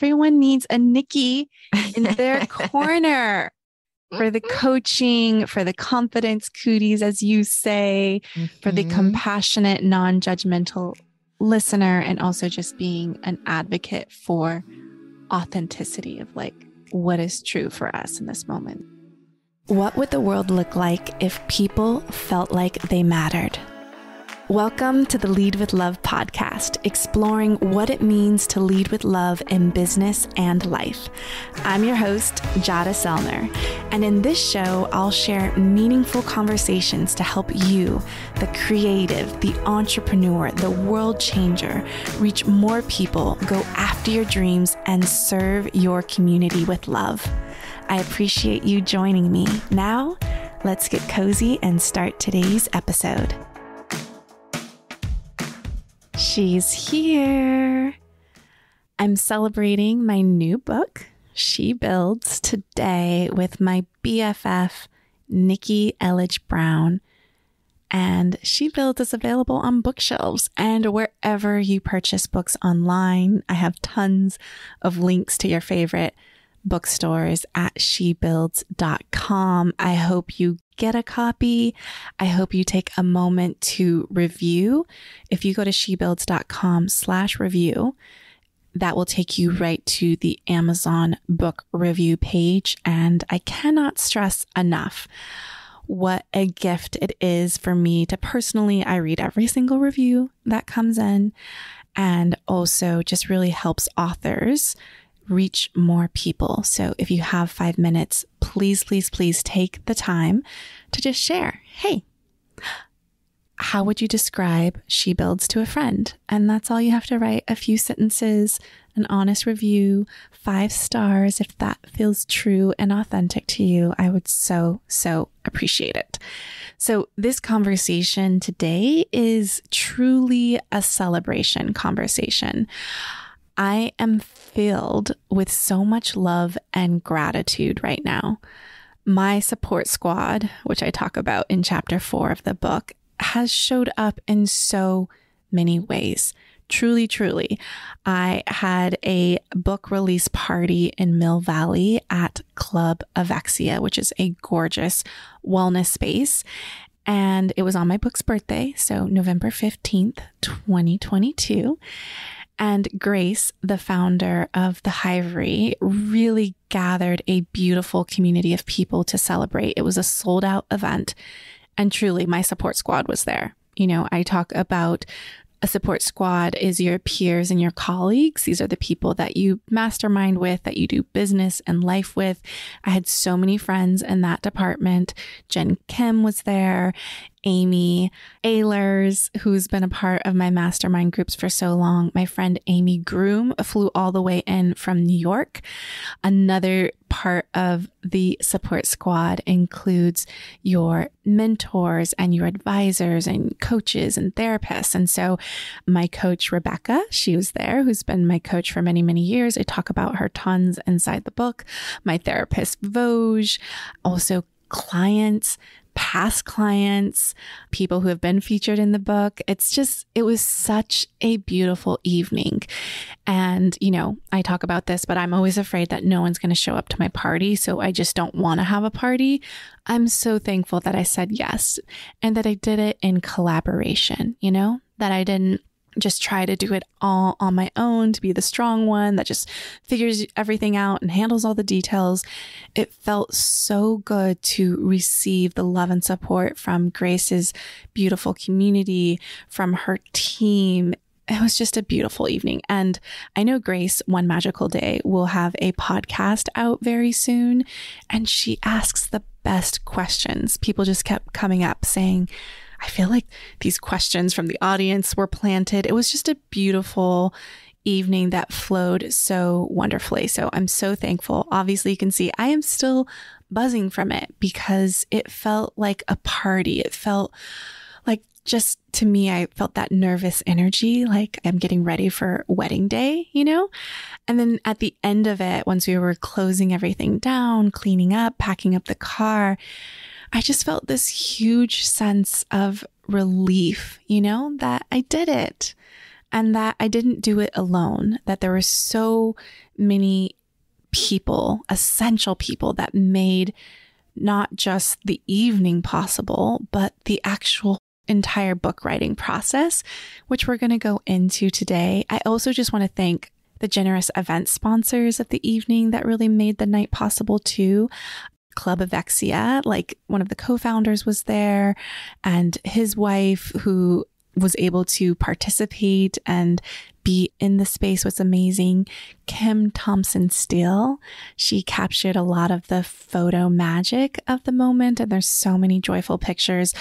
everyone needs a Nikki in their corner for the coaching, for the confidence cooties, as you say, for the compassionate, non-judgmental listener, and also just being an advocate for authenticity of like what is true for us in this moment. What would the world look like if people felt like they mattered? Welcome to the Lead with Love podcast, exploring what it means to lead with love in business and life. I'm your host, Jada Selner, and in this show, I'll share meaningful conversations to help you, the creative, the entrepreneur, the world changer, reach more people, go after your dreams, and serve your community with love. I appreciate you joining me. Now, let's get cozy and start today's episode. She's here. I'm celebrating my new book, She Builds, today with my BFF, Nikki Elledge Brown. And She Builds is available on bookshelves and wherever you purchase books online. I have tons of links to your favorite bookstores at shebuilds.com. I hope you get a copy. I hope you take a moment to review. If you go to shebuilds.com/review, that will take you right to the Amazon book review page. And I cannot stress enough what a gift it is for me to personally, I read every single review that comes in, and also just really helps authors reach more people. So if you have 5 minutes, please take the time to just share. Hey, how would you describe She Builds to a friend? And that's all you have to write. A few sentences, an honest review, 5 stars. If that feels true and authentic to you, I would so appreciate it. So this conversation today is truly a celebration conversation. I am filled with so much love and gratitude right now. My support squad, which I talk about in chapter 4 of the book, has showed up in so many ways. Truly. I had a book release party in Mill Valley at Club Avexia, which is a gorgeous wellness space. And it was on my book's birthday, so November 15th, 2022. And Grace, the founder of the Hivery, really gathered a beautiful community of people to celebrate. It was a sold out event. And truly, my support squad was there. You know, I talk about a support squad is your peers and your colleagues. These are the people that you mastermind with, that you do business and life with. I had so many friends in that department. Jen Kim was there. Amy Ehlers, who's been a part of my mastermind groups for so long. My friend Amy Groom flew all the way in from New York. Another part of the support squad includes your mentors and your advisors and coaches and therapists. And so my coach, Rebecca, she was there, who's been my coach for many, many years. I talk about her tons inside the book. My therapist, Vosge, also clients, past clients, people who have been featured in the book. It was such a beautiful evening. And, you know, I talk about this, but I'm always afraid that no one's going to show up to my party. So I just don't want to have a party. I'm so thankful that I said yes and that I did it in collaboration, you know, that I didn't just try to do it all on my own, to be the strong one that just figures everything out and handles all the details. It felt so good to receive the love and support from Grace's beautiful community, from her team. It was just a beautiful evening. And I know Grace, one magical day, will have a podcast out very soon. And she asks the best questions. People just kept coming up saying, I feel like these questions from the audience were planted. It was just a beautiful evening that flowed so wonderfully. So I'm so thankful. Obviously, you can see I am still buzzing from it because it felt like a party. It felt like, just to me, I felt that nervous energy, like I'm getting ready for wedding day, you know? And then at the end of it, once we were closing everything down, cleaning up, packing up the car, I just felt this huge sense of relief, you know, that I did it. and that I didn't do it alone, that there were so many people, essential people, that made not just the evening possible, but the actual entire book writing process, which we're going to go into today. I also just want to thank the generous event sponsors of the evening that really made the night possible too. Club Avexia, like one of the co-founders was there, and his wife, who was able to participate and be in the space, was amazing. Kim Thompson Steele, she captured a lot of the photo magic of the moment, and there's so many joyful pictures.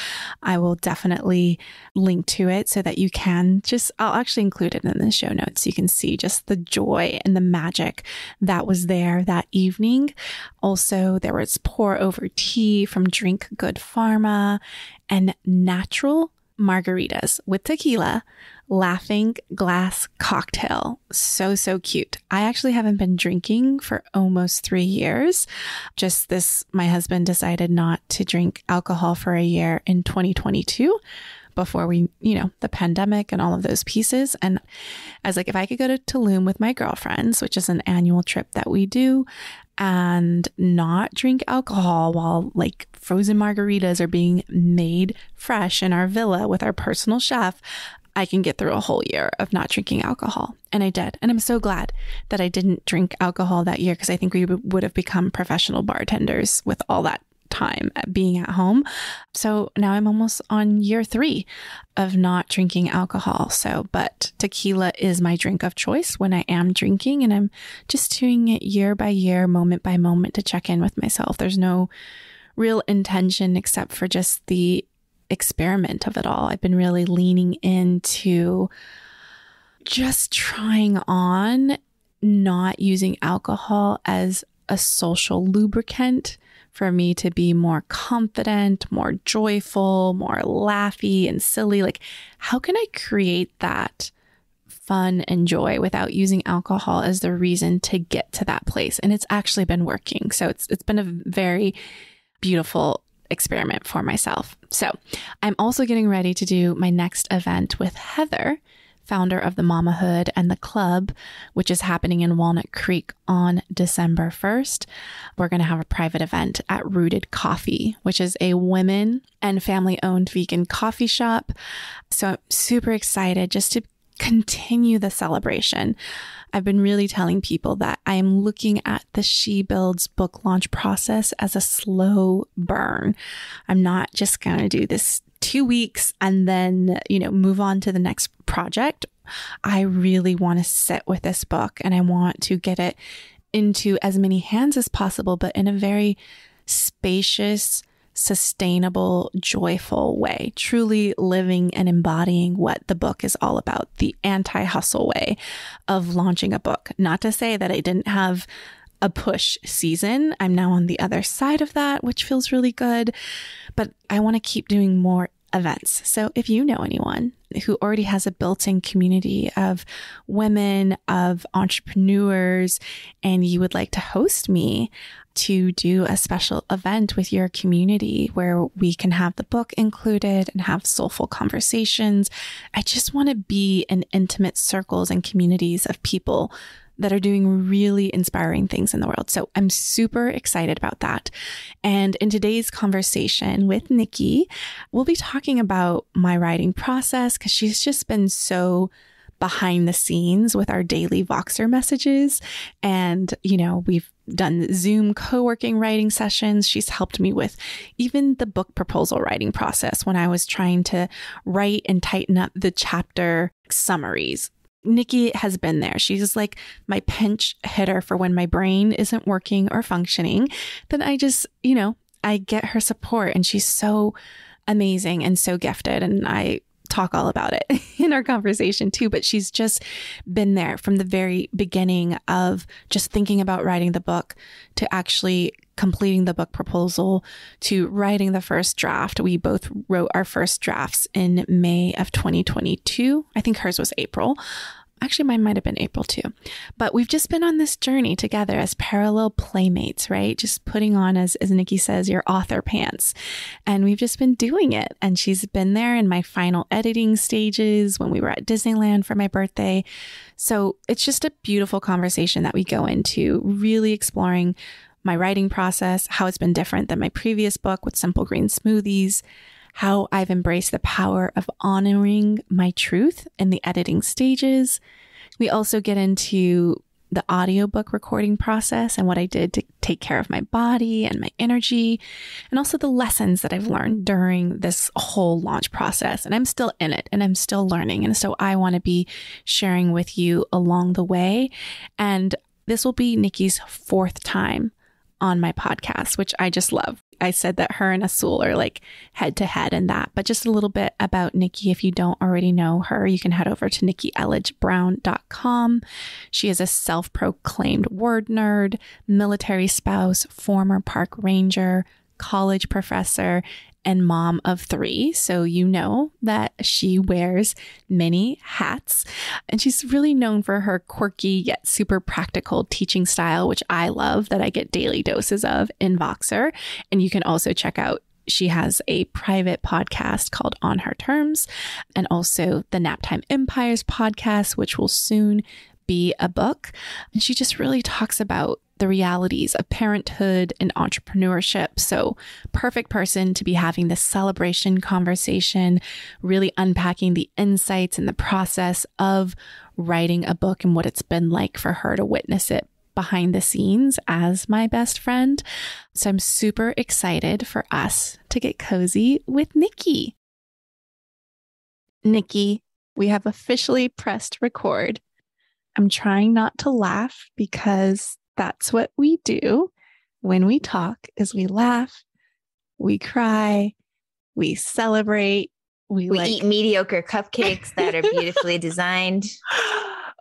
I will definitely link to it so that you can I'll actually include it in the show notes so you can see just the joy and the magic that was there that evening. Also, there was pour over tea from Drink Good Pharma and natural margaritas with tequila, laughing glass cocktail. So cute. I actually haven't been drinking for almost 3 years. My husband decided not to drink alcohol for a year in 2022 before the pandemic and all of those pieces. And I was like, if I could go to Tulum with my girlfriends, which is an annual trip that we do, and not drink alcohol while like frozen margaritas are being made fresh in our villa with our personal chef, I can get through a whole year of not drinking alcohol. And I did. And I'm so glad that I didn't drink alcohol that year, because I think we would have become professional bartenders with all that time being at home. So now I'm almost on year 3 of not drinking alcohol. But tequila is my drink of choice when I am drinking, and I'm just doing it year by year, moment by moment, to check in with myself. There's no real intention except for just the experiment of it all. I've been really leaning into just trying on not using alcohol as a social lubricant for me to be more confident, more joyful, more laughy and silly. Like, how can I create that fun and joy without using alcohol as the reason to get to that place? And it's actually been working. So it's been a very beautiful experiment for myself. So I'm also getting ready to do my next event with Heather, founder of the Mamahood and the Club, which is happening in Walnut Creek on December 1st. We're going to have a private event at Rooted Coffee, which is a women and family-owned vegan coffee shop. So I'm super excited just to continue the celebration. I've been really telling people that I am looking at the She Builds book launch process as a slow burn. I'm not just going to do this 2 weeks and then, move on to the next project. I really want to sit with this book, and I want to get it into as many hands as possible, but in a very spacious, sustainable, joyful way, truly living and embodying what the book is all about, the anti-hustle way of launching a book. Not to say that I didn't have a push season. I'm now on the other side of that, which feels really good, but I want to keep doing more events. So if you know anyone who already has a built-in community of women, of entrepreneurs, and you would like to host me to do a special event with your community where we can have the book included and have soulful conversations. I just want to be in intimate circles and communities of people that are doing really inspiring things in the world. So I'm super excited about that. And in today's conversation with Nikki, we'll be talking about my writing process, because she's just been so behind the scenes with our daily Voxer messages. And, we've done Zoom co-working writing sessions. She's helped me with even the book proposal writing process when I was trying to write and tighten up the chapter summaries. Nikki has been there. She's like my pinch hitter for when my brain isn't working or functioning. Then I just, I get her support, and she's so amazing and so gifted. And I talk all about it in our conversation too, but she's just been there from the very beginning of just thinking about writing the book to actually completing the book proposal to writing the first draft. We both wrote our first drafts in May of 2022. I think hers was April. Actually, mine might have been April too. But we've just been on this journey together as parallel playmates, right? Just putting on, as Nikki says, your author pants. And we've just been doing it. And she's been there in my final editing stages when we were at Disneyland for my birthday. So it's just a beautiful conversation that we go into, really exploring my writing process, how it's been different than my previous book with Simple Green Smoothies, how I've embraced the power of honoring my truth in the editing stages. We also get into the audiobook recording process and what I did to take care of my body and my energy, and also the lessons that I've learned during this whole launch process. And I'm still in it and I'm still learning. And so I want to be sharing with you along the way. And this will be Nikki's 4th time on my podcast, which I just love. I said that her and Asul are like head to head in that, but just a little bit about Nikki. If you don't already know her, you can head over to NikkiElledgeBrown.com. She is a self-proclaimed word nerd, military spouse, former park ranger, college professor, and mom of 3. So you know that she wears many hats, and she's really known for her quirky yet super practical teaching style, which I love, that I get daily doses of in Voxer. And you can also check out, she has a private podcast called On Her Terms, and also the Naptime Empires podcast, which will soon be a book. And she just really talks about the realities of parenthood and entrepreneurship. So perfect person to be having this celebration conversation, really unpacking the insights and the process of writing a book and what it's been like for her to witness it behind the scenes as my best friend. So I'm super excited for us to get cozy with Nikki. Nikki, we have officially pressed record. I'm trying not to laugh because that's what we do when we talk, is we laugh, we cry, we celebrate, we eat mediocre cupcakes that are beautifully designed.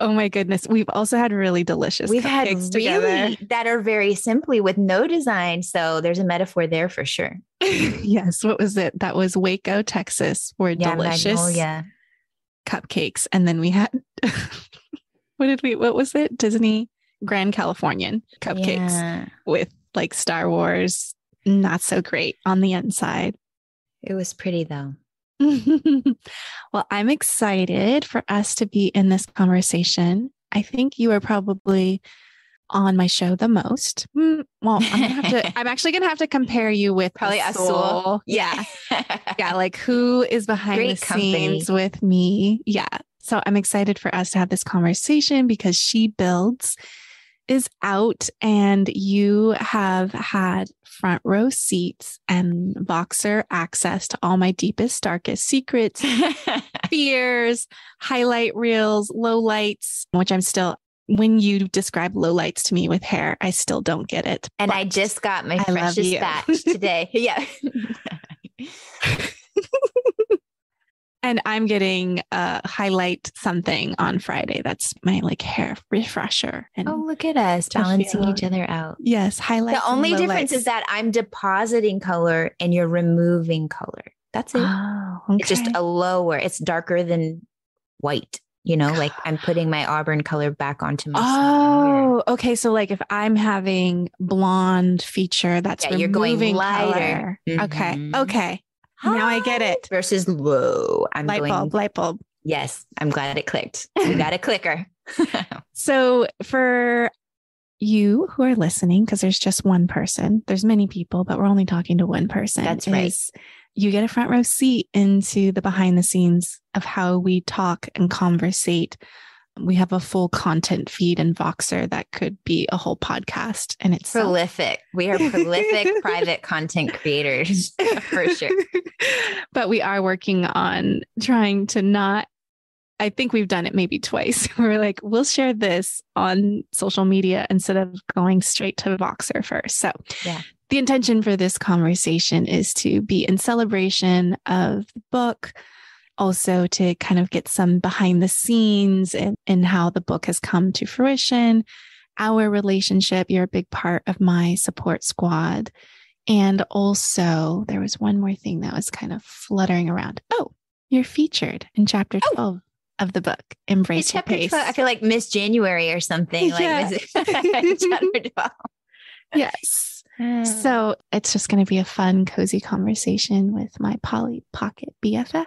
Oh my goodness. We've also had really delicious cupcakes together. That are very simply with no design. So there's a metaphor there for sure. Yes. What was it? That was Waco, Texas, were delicious cupcakes. And then we had, what was it? Disney Grand Californian cupcakes with like Star Wars, not so great on the inside. It was pretty though. Well, I'm excited for us to be in this conversation. I think you are probably on my show the most. Well, I'm actually going to have to compare you with probably Asul. Yeah. Yeah. Like who is behind the scenes with me. Yeah. So I'm excited for us to have this conversation because She Builds is out and you have had front row seats and Voxer access to all my deepest, darkest secrets, fears, highlight reels, lowlights, which I'm still, when you describe lowlights to me with hair, I still don't get it. And I just got my freshest batch today. Yeah. And I'm getting highlight something on Friday. That's my like hair refresher. And look at us balancing each other out. Yes. Highlight. The only difference is that I'm depositing color and you're removing color. That's it. Oh, okay. It's just a lower, it's darker than white. You know, like I'm putting my auburn color back onto my hair. Okay. So like if I'm having blonde feature, that's removing, you're going lighter. Mm-hmm. Okay. Now I get it. Versus low. Light bulb. Yes. I'm glad it clicked. You got a clicker. So for you who are listening, because there's just one person, there's many people, but we're only talking to one person. That's right. You get a front row seat into the behind the scenes of how we talk and conversate. We have a full content feed in Voxer that could be a whole podcast and it's prolific. We are prolific private content creators for sure. But we are working on trying to not, I think we've done it maybe twice. We're like, we'll share this on social media instead of going straight to Voxer first. So the intention for this conversation is to be in celebration of the book, also to kind of get some behind the scenes and how the book has come to fruition, our relationship. You're a big part of my support squad. And also there was one more thing that was kind of fluttering around. Oh, you're featured in chapter 12 of the book, Embrace Your Chapter Pace. 12. I feel like Miss January or something. Yeah. Like chapter 12. Yes. So it's just going to be a fun, cozy conversation with my Polly Pocket BFF.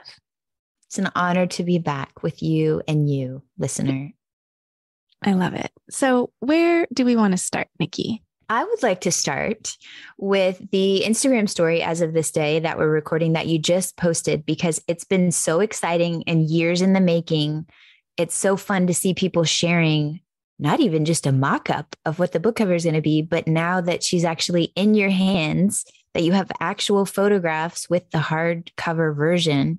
It's an honor to be back with you and you, listener. I love it. So where do we want to start, Nikki? I would like to start with the Instagram story as of this day that we're recording that you just posted, because it's been so exciting and years in the making. It's so fun to see people sharing not even just a mock-up of what the book cover is going to be, but now that she's actually in your hands, that you have actual photographs with the hardcover version.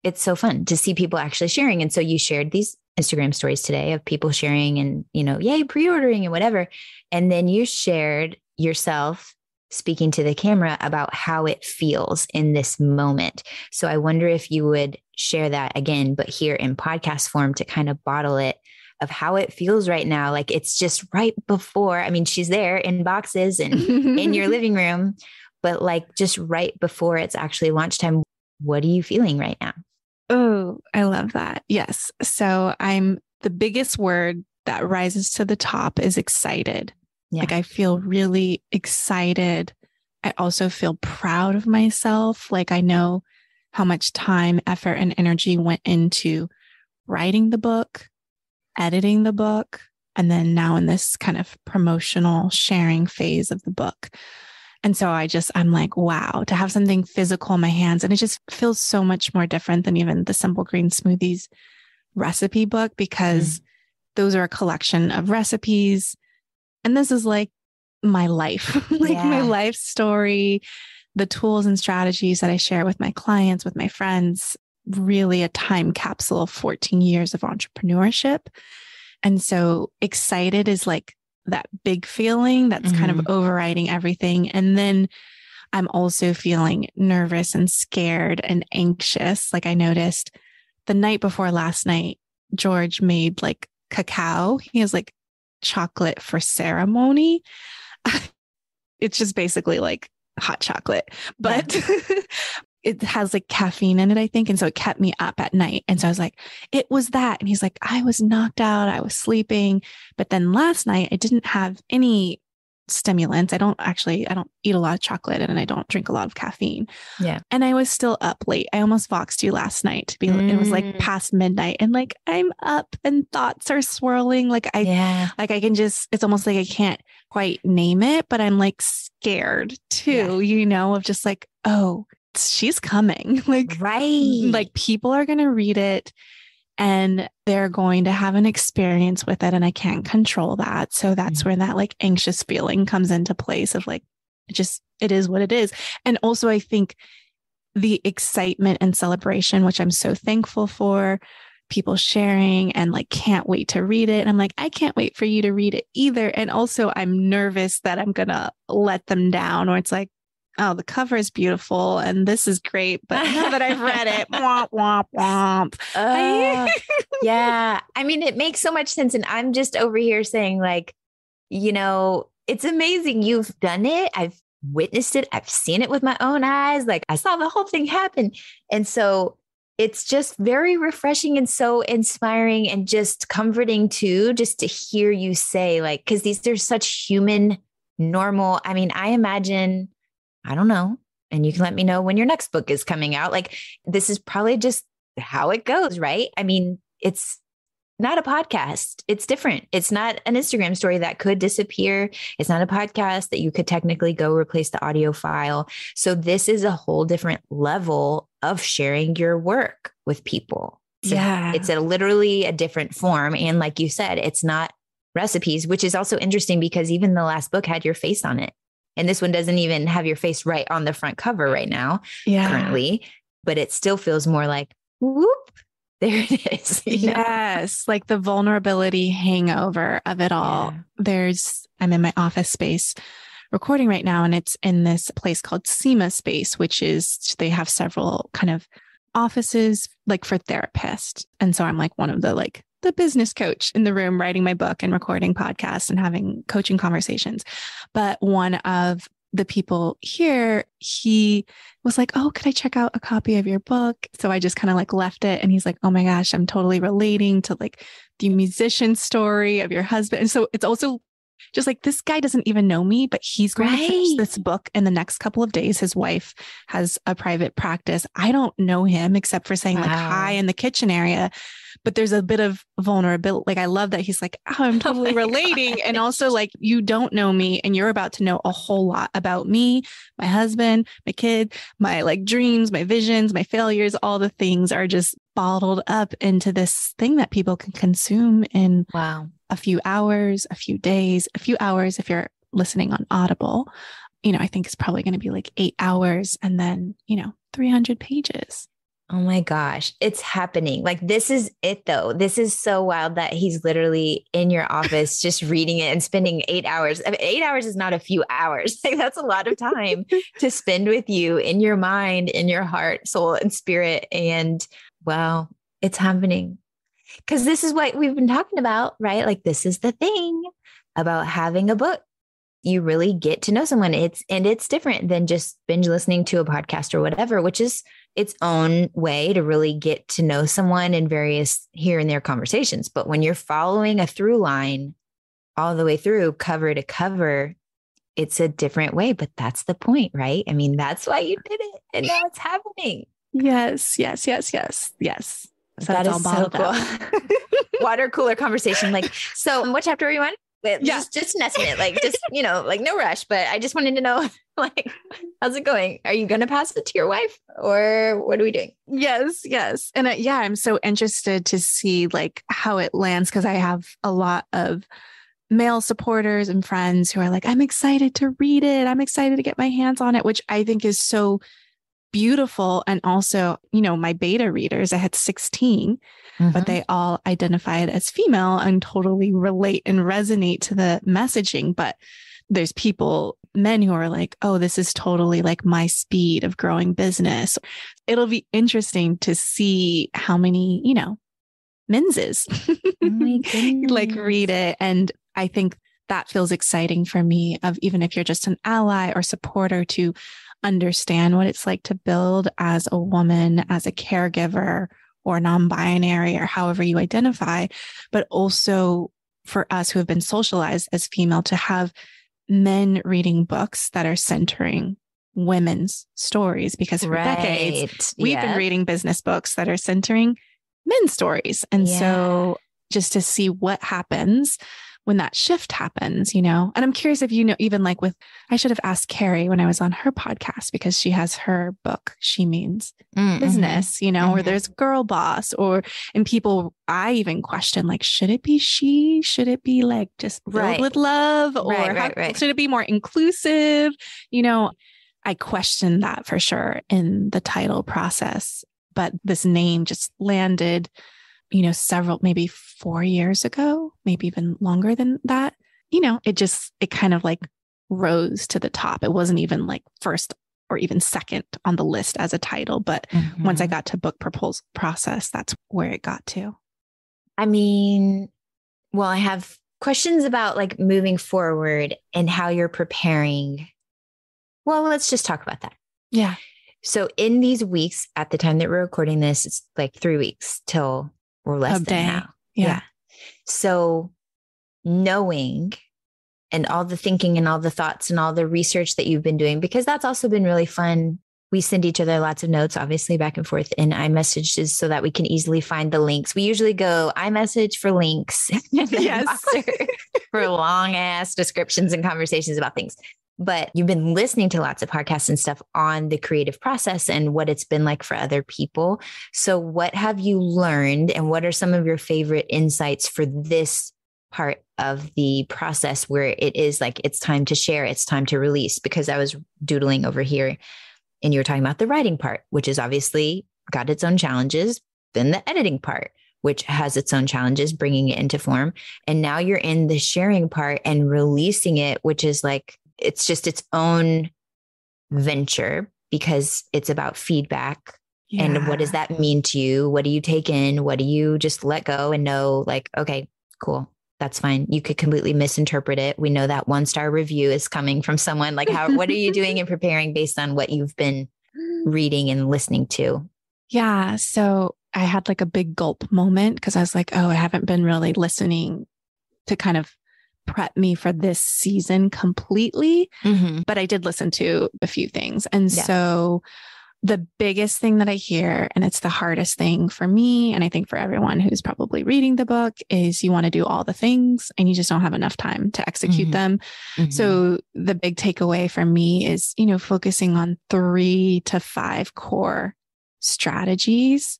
It's so fun to see people actually sharing. And so you shared these Instagram stories today of people sharing and, yay, pre-ordering and whatever. And then you shared yourself speaking to the camera about how it feels in this moment. So I wonder if you would share that again, but here in podcast form to kind of bottle it, of how it feels right now. Like it's just right before, she's there in boxes and in your living room, but like just right before it's actually launch time. What are you feeling right now? Oh, I love that. Yes. So the biggest word that rises to the top is excited. Yeah. Like I feel really excited. I also feel proud of myself. Like I know how much time, effort, and energy went into writing the book, editing the book, and then now in this kind of promotional sharing phase of the book. And so I'm like, wow, to have something physical in my hands. And it just feels so much more different than even the Simple Green Smoothies recipe book, because those are a collection of recipes. And this is like my life, my life story, the tools and strategies that I share with my clients, with my friends, really a time capsule of 14 years of entrepreneurship. And so excited is like that big feeling that's kind of overriding everything. And then I'm also feeling nervous and scared and anxious. Like I noticed the night before last night, George made like cacao. He has like chocolate for ceremony. It's just basically like hot chocolate, but it has like caffeine in it, I think. And so it kept me up at night. And so I was like, it was that. And he's like, I was knocked out. I was sleeping. But then last night I didn't have any stimulants. I don't eat a lot of chocolate and I don't drink a lot of caffeine. Yeah. And I was still up late. I almost voxed you last night to be, it was like past midnight and like, I'm up and thoughts are swirling. Like I can just, it's almost like I can't quite name it, but I'm like scared too, of just like, oh, she's coming. Like people are going to read it and they're going to have an experience with it. And I can't control that. So that's where that like anxious feeling comes into place of like, it is what it is. And also I think the excitement and celebration, which I'm so thankful for, people sharing and like, can't wait to read it. And I'm like, I can't wait for you to read it either. And also I'm nervous that I'm going to let them down, or it's like, oh, the cover is beautiful and this is great, but now that I've read it, womp, womp, womp. Yeah. It makes so much sense. And I'm just over here saying like, it's amazing. You've done it. I've witnessed it. I've seen it with my own eyes. Like I saw the whole thing happen. And so it's just very refreshing and so inspiring and just comforting too, just to hear you say like, because these are such human, normal. I imagine, I don't know. And you can let me know when your next book is coming out. Like this is probably just how it goes, right? It's not a podcast. It's different. It's not an Instagram story that could disappear. It's not a podcast that you could technically go replace the audio file. So this is a whole different level of sharing your work with people. So it's literally a different form. And like you said, it's not recipes, which is also interesting because even the last book had your face on it. And this one doesn't even have your face right on the front cover right now, currently, but it still feels more like, whoop, there it is. Yes. Like the vulnerability hangover of it all. I'm in my office space recording right now, and it's in this place called SEMA Space, which is, they have several kind of offices like for therapists. And so I'm like one of the business coach in the room, writing my book and recording podcasts and having coaching conversations. But one of the people here, he was like, oh, could I check out a copy of your book? So I just kind of like left it. And he's like, oh my gosh, I'm totally relating to like the musician story of your husband. And so it's also just like, this guy doesn't even know me, but he's going to finish this book in the next couple of days. His wife has a private practice. I don't know him except for saying like hi in the kitchen area, but there's a bit of vulnerability. Like, I love that he's like, oh, I'm totally relating. And also like, you don't know me and you're about to know a whole lot about me, my husband, my kid, my like dreams, my visions, my failures, all the things are just bottled up into this thing that people can consume in a few hours, a few days, a few hours. If you're listening on Audible, I think it's probably going to be like 8 hours and then, 300 pages. Oh my gosh, it's happening. Like, this is it though. This is so wild that he's literally in your office just reading it and spending 8 hours. I mean, 8 hours is not a few hours. Like, that's a lot of time to spend with you in your mind, in your heart, soul, and spirit. And wow, it's happening. Because this is what we've been talking about, right? Like, this is the thing about having a book. You really get to know someone. It's different than just binge listening to a podcast or whatever, which is its own way to really get to know someone in various here and there conversations. But when you're following a through line all the way through, cover to cover, it's a different way. But that's the point, right? I mean, that's why you did it. And now it's happening. Yes. So that is so cool. Water cooler conversation. Like, so what chapter are you on? Just an estimate, like, just, like no rush, but I just wanted to know, like, how's it going? Are you going to pass it to your wife or what are we doing? Yes. And I'm so interested to see like how it lands. Cause I have a lot of male supporters and friends who are like, I'm excited to read it. I'm excited to get my hands on it, which I think is so beautiful. And also, my beta readers, I had 16, but they all identified as female and totally relate and resonate to the messaging. But there's men who are like, oh, this is totally like my speed of growing business. It'll be interesting to see how many, menses like read it. And I think that feels exciting for me, of even if you're just an ally or supporter, to understand what it's like to build as a woman, as a caregiver or non-binary or however you identify, but also for us who have been socialized as female to have men reading books that are centering women's stories, because for decades we've been reading business books that are centering men's stories. And so just to see what happens when that shift happens, and I'm curious if even like I should have asked Carrie when I was on her podcast, because she has her book, She Means Business, or there's Girl Boss, and people, I even question, like, should it be she? Should it be like just filled with love? Or should it be more inclusive? I question that for sure in the title process, but this name just landed several, maybe 4 years ago, maybe even longer than that. It kind of like rose to the top. It wasn't even like first or even second on the list as a title. But once I got to book proposal process, that's where it got to. I mean, well, I have questions about like moving forward and how you're preparing. Well, let's just talk about that. Yeah. So in these weeks, at the time that we're recording this, it's like 3 weeks till we're less than now. Yeah. So knowing and all the thinking and all the thoughts and all the research that you've been doing, because that's also been really fun. We send each other lots of notes, obviously, back and forth in iMessages so that we can easily find the links. We usually go iMessage for links for long ass descriptions and conversations about things. But you've been listening to lots of podcasts and stuff on the creative process and what it's been like for other people. So what have you learned and what are some of your favorite insights for this part of the process where it is like, it's time to share, it's time to release? Because I was doodling over here and you were talking about the writing part, which is obviously got its own challenges, then the editing part, which has its own challenges, bringing it into form. And now you're in the sharing part and releasing it, which is like, it's just its own venture because it's about feedback. Yeah. And what does that mean to you? What do you take in? What do you just let go and know, like, okay, cool. That's fine. You could completely misinterpret it. We know that 1-star review is coming from someone. Like, what are you doing and preparing based on what you've been reading and listening to? Yeah. So I had like a big gulp moment because I was like, oh, I haven't been really listening to kind of prep me for this season completely. But I did listen to a few things. And so the biggest thing that I hear, and it's the hardest thing for me, and I think for everyone who's probably reading the book, is you want to do all the things and you just don't have enough time to execute them. So the big takeaway for me is, focusing on 3 to 5 core strategies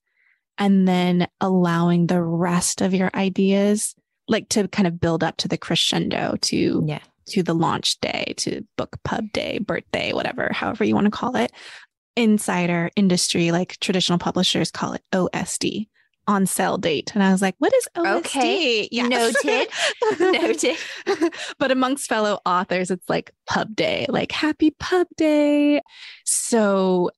and then allowing the rest of your ideas like to kind of build up to the crescendo to the launch day, to book pub day, birthday, whatever, however you want to call it. Insider industry, like traditional publishers call it OSD, on sale date. And I was like, what is OSD? Okay. Noted. Noted. But amongst fellow authors, it's like pub day, like happy pub day. So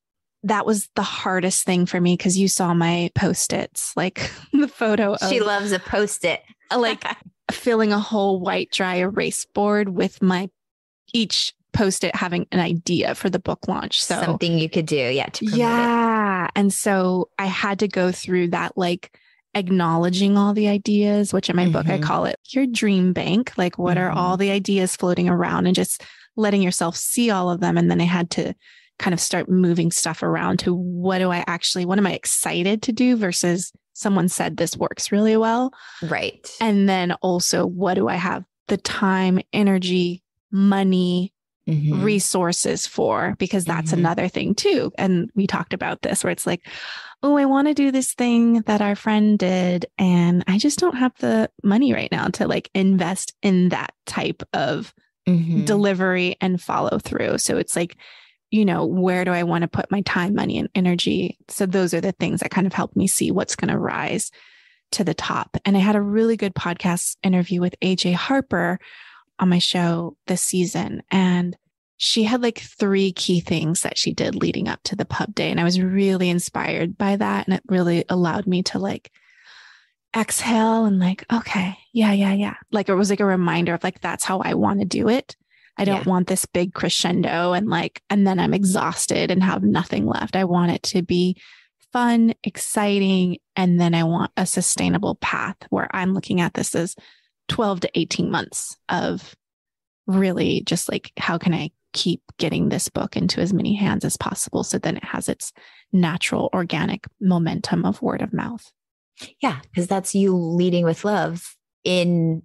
that was the hardest thing for me because you saw my Post-its, like the photo of. She loves a Post-it. Like filling a whole white dry erase board with each Post-it having an idea for the book launch. So something you could do. Yeah. To promote it. And so I had to go through that, like acknowledging all the ideas, which in my book, I call it your dream bank. Like what are all the ideas floating around and just letting yourself see all of them. And then I had to kind of start moving stuff around to what am I excited to do versus someone said this works really well. Right. And then also what do I have the time, energy, money, resources for, because that's another thing too. And we talked about this where it's like, oh, I want to do this thing that our friend did. And I just don't have the money right now to like invest in that type of delivery and follow through. So it's like, where do I want to put my time, money, and energy? So those are the things that kind of helped me see what's going to rise to the top. And I had a really good podcast interview with AJ Harper on my show this season. And she had like 3 key things that she did leading up to the pub day. And I was really inspired by that. And it really allowed me to like exhale and like, okay, yeah. Like it was like a reminder of like, that's how I want to do it. I don't want this big crescendo and then I'm exhausted and have nothing left. I want it to be fun, exciting. And then I want a sustainable path where I'm looking at this as 12 to 18 months of really just like, how can I keep getting this book into as many hands as possible? So then it has its natural, organic momentum of word of mouth. Yeah. Because that's you leading with love in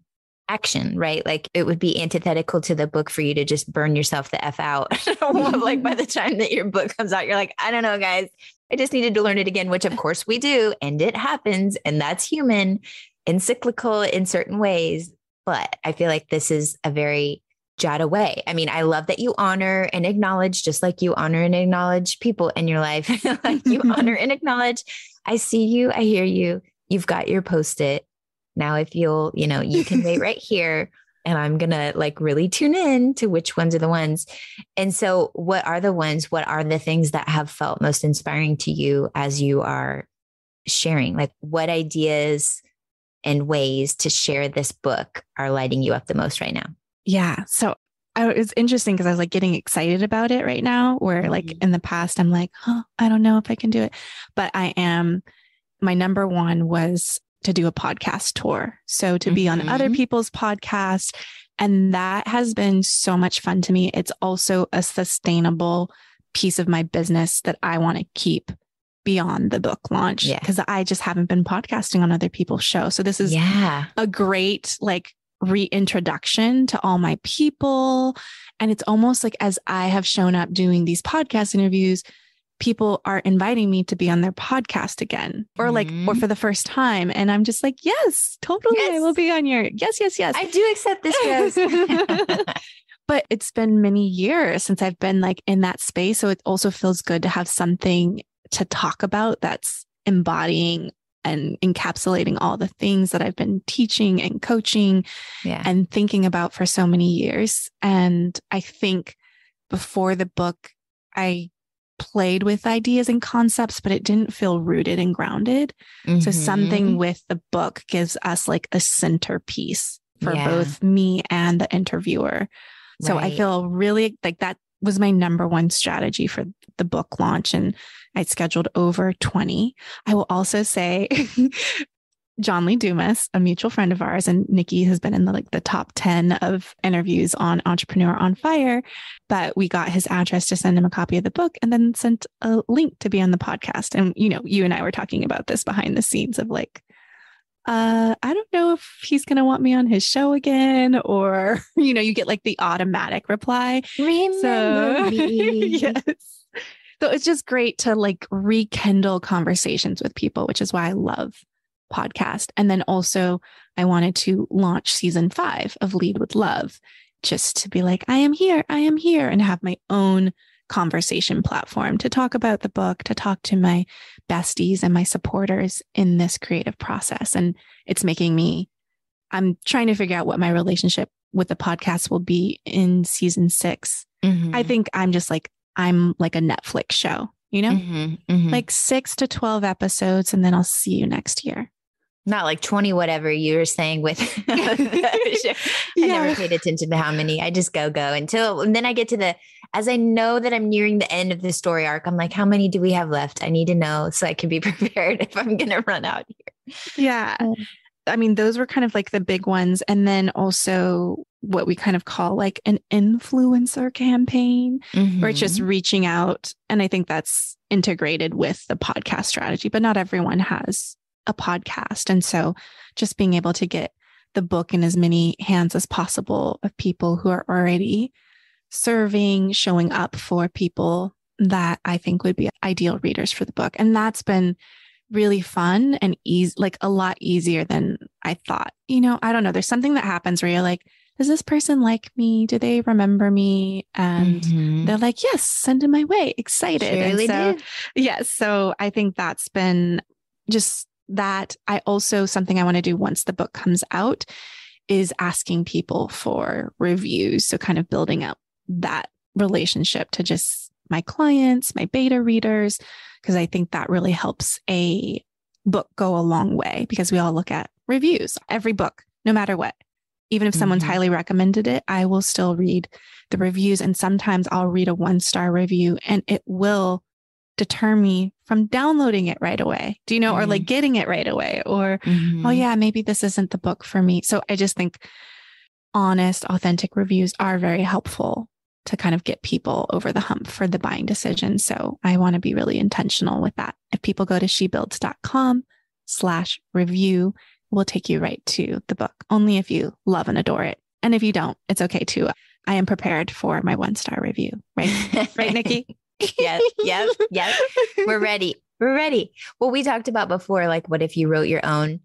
action, right? Like it would be antithetical to the book for you to just burn yourself the F out. Like by the time that your book comes out, you're like, I don't know, guys, I just needed to learn it again, which of course we do. And it happens. And that's human and cyclical in certain ways. But I feel like this is a very jot away. I mean, I love that you honor and acknowledge, just like you honor and acknowledge people in your life. Like you honor and acknowledge, I see you, I hear you, you've got your Post-it. Now, if you can wait right here and I'm going to like really tune in to which ones are the ones. And so what are the things that have felt most inspiring to you as you are sharing? Like what ideas and ways to share this book are lighting you up the most right now? Yeah. So it's interesting because I was like getting excited about it right now, where like in the past, I'm like, I don't know if I can do it, but my number one was to do a podcast tour. So to be on other people's podcasts. And that has been so much fun to me. It's also a sustainable piece of my business that I want to keep beyond the book launch because I just haven't been podcasting on other people's shows. So this is a great like reintroduction to all my people. And it's almost like as I have shown up doing these podcast interviews, people are inviting me to be on their podcast again or or for the first time. And I'm just like, yes, totally. Yes. I will be on your yes. I do accept this, Rose. But it's been many years since I've been like in that space. So it also feels good to have something to talk about that's embodying and encapsulating all the things that I've been teaching and coaching and thinking about for so many years. And I think before the book, I played with ideas and concepts, but it didn't feel rooted and grounded. So something with the book gives us like a centerpiece for both me and the interviewer. So I feel really like that was my number one strategy for the book launch. And I scheduled over 20. I will also say John Lee Dumas, a mutual friend of ours, and Nikki has been in the top 10 of interviews on Entrepreneur on Fire, but we got his address to send him a copy of the book and then sent a link to be on the podcast. And, you and I were talking about this behind the scenes of I don't know if he's going to want me on his show again, or, you get the automatic reply. Remember me. Yes. So it's just great to rekindle conversations with people, which is why I love podcast. And then also I wanted to launch season 5 of Lead with Love, just to be I am here, and have my own conversation platform to talk about the book, to talk to my besties and my supporters in this creative process. And it's I'm trying to figure out what my relationship with the podcast will be in season 6. Mm-hmm. I think I'm just I'm like a Netflix show, 6 to 12 episodes, and then I'll see you next year. Not 20, whatever you were saying with the show. I never paid attention to how many. I just go and then I get to as I know that I'm nearing the end of the story arc, I'm how many do we have left? I need to know so I can be prepared if I'm going to run out here. Yeah. I mean, those were kind of the big ones. And then also what we kind of call an influencer campaign, where it's just reaching out. And I think that's integrated with the podcast strategy, but not everyone has a podcast. And so just being able to get the book in as many hands as possible of people who are already serving, showing up for people that I think would be ideal readers for the book. And that's been really fun and easy, a lot easier than I thought. I don't know. There's something that happens where you're does this person like me? Do they remember me? And they're yes, send it my way. Excited. Surely and so, did. yes. So I think that's been just that. I also, something I want to do once the book comes out is asking people for reviews. So kind of building up that relationship to just my clients, my beta readers, because I think that really helps a book go a long way, because we all look at reviews, every book, no matter what. Even if someone's highly recommended it, I will still read the reviews. And sometimes I'll read a 1-star review and it will deter me from downloading it right away. Do you know, or getting it right away, or, oh yeah, maybe this isn't the book for me. So I just think honest, authentic reviews are very helpful to kind of get people over the hump for the buying decision. So I want to be really intentional with that. If people go to shebuilds.com/review, we'll take you right to the book, only if you love and adore it. And if you don't, it's okay too. I am prepared for my 1-star review, right? Right, Nikki? Yes. We're ready. Well, we talked about before, what if you wrote your own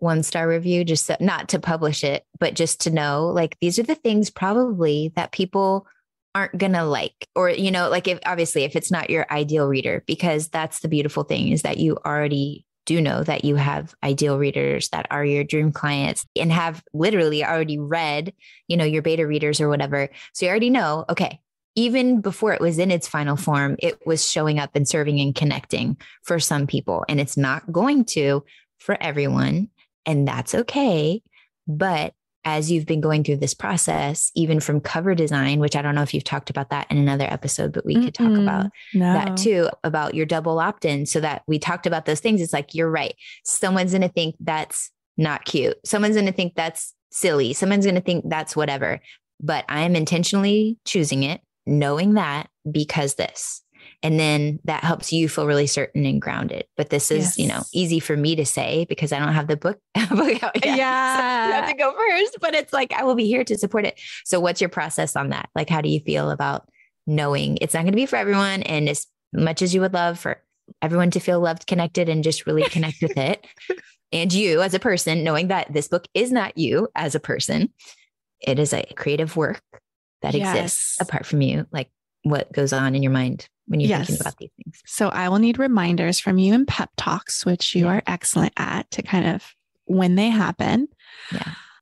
1-star review, just not to publish it, but just to know, these are the things probably that people aren't going to like, or, if it's not your ideal reader, because that's the beautiful thing, is that you already do know that you have ideal readers that are your dream clients and have literally already read, your beta readers or whatever. So you already know, okay, even before it was in its final form, it was showing up and serving and connecting for some people, and it's not going to for everyone. And that's okay. But as you've been going through this process, even from cover design, which I don't know if you've talked about that in another episode, but we could talk about that too, about your double opt-in, so that we talked about those things. It's you're right. Someone's going to think that's not cute. Someone's going to think that's silly. Someone's going to think that's whatever. But I am intentionally choosing it, knowing that because this. And then that helps you feel really certain and grounded. But this is, easy for me to say because I don't have the book out yet. Yeah. So you have to go first, but it's I will be here to support it. So what's your process on that? How do you feel about knowing it's not going to be for everyone? And as much as you would love for everyone to feel loved, connected, and just really connect with it. And you as a person, knowing that this book is not you as a person, it is a creative work that exists apart from you. What goes on in your mind when you're thinking about these things. So I will need reminders from you in pep talks, which you are excellent at, to kind of, when they happen,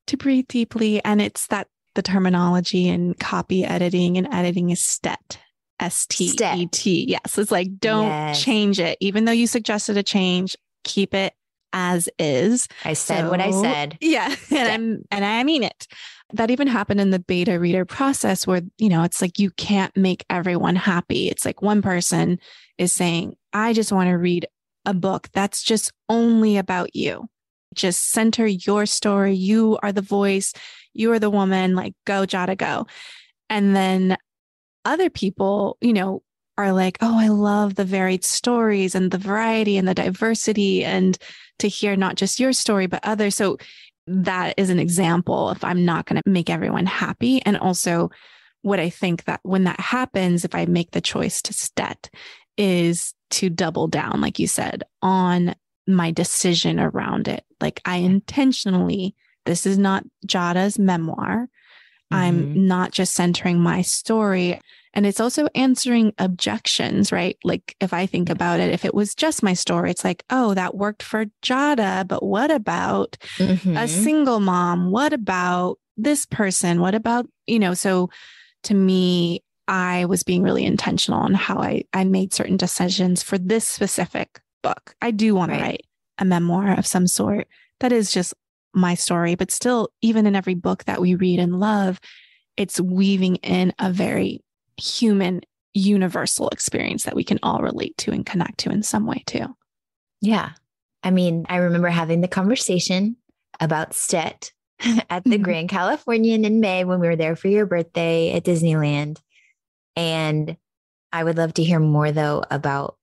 to breathe deeply. And it's that the terminology in copy editing and editing is STET, STET. Yes. It's don't change it. Even though you suggested a change, keep it as is. I said what I said. Yeah. And I mean it. That even happened in the beta reader process where, it's like you can't make everyone happy. It's like one person is saying, I just want to read a book that's just only about you. Just center your story. You are the voice. You are the woman. Like, go, Jada, go. And then other people, are like, oh, I love the varied stories and the variety and the diversity, and to hear not just your story, but others. So that is an example if I'm not going to make everyone happy. And also what I think that when that happens, if I make the choice to set, is to double down, like you said, on my decision around it. Like I intentionally, this is not Jada's memoir. I'm not just centering my story. And it's also answering objections, right? Like if I think about it, if it was just my story, it's like, oh, that worked for Jada, but what about a single mom? What about this person? What about, so to me, I was being really intentional on how I made certain decisions for this specific book. I do want to write a memoir of some sort that is just my story, but still, even in every book that we read and love, it's weaving in a very human, universal experience that we can all relate to and connect to in some way too. Yeah. I mean, I remember having the conversation about Stet at the Grand Californian in May when we were there for your birthday at Disneyland. And I would love to hear more though about,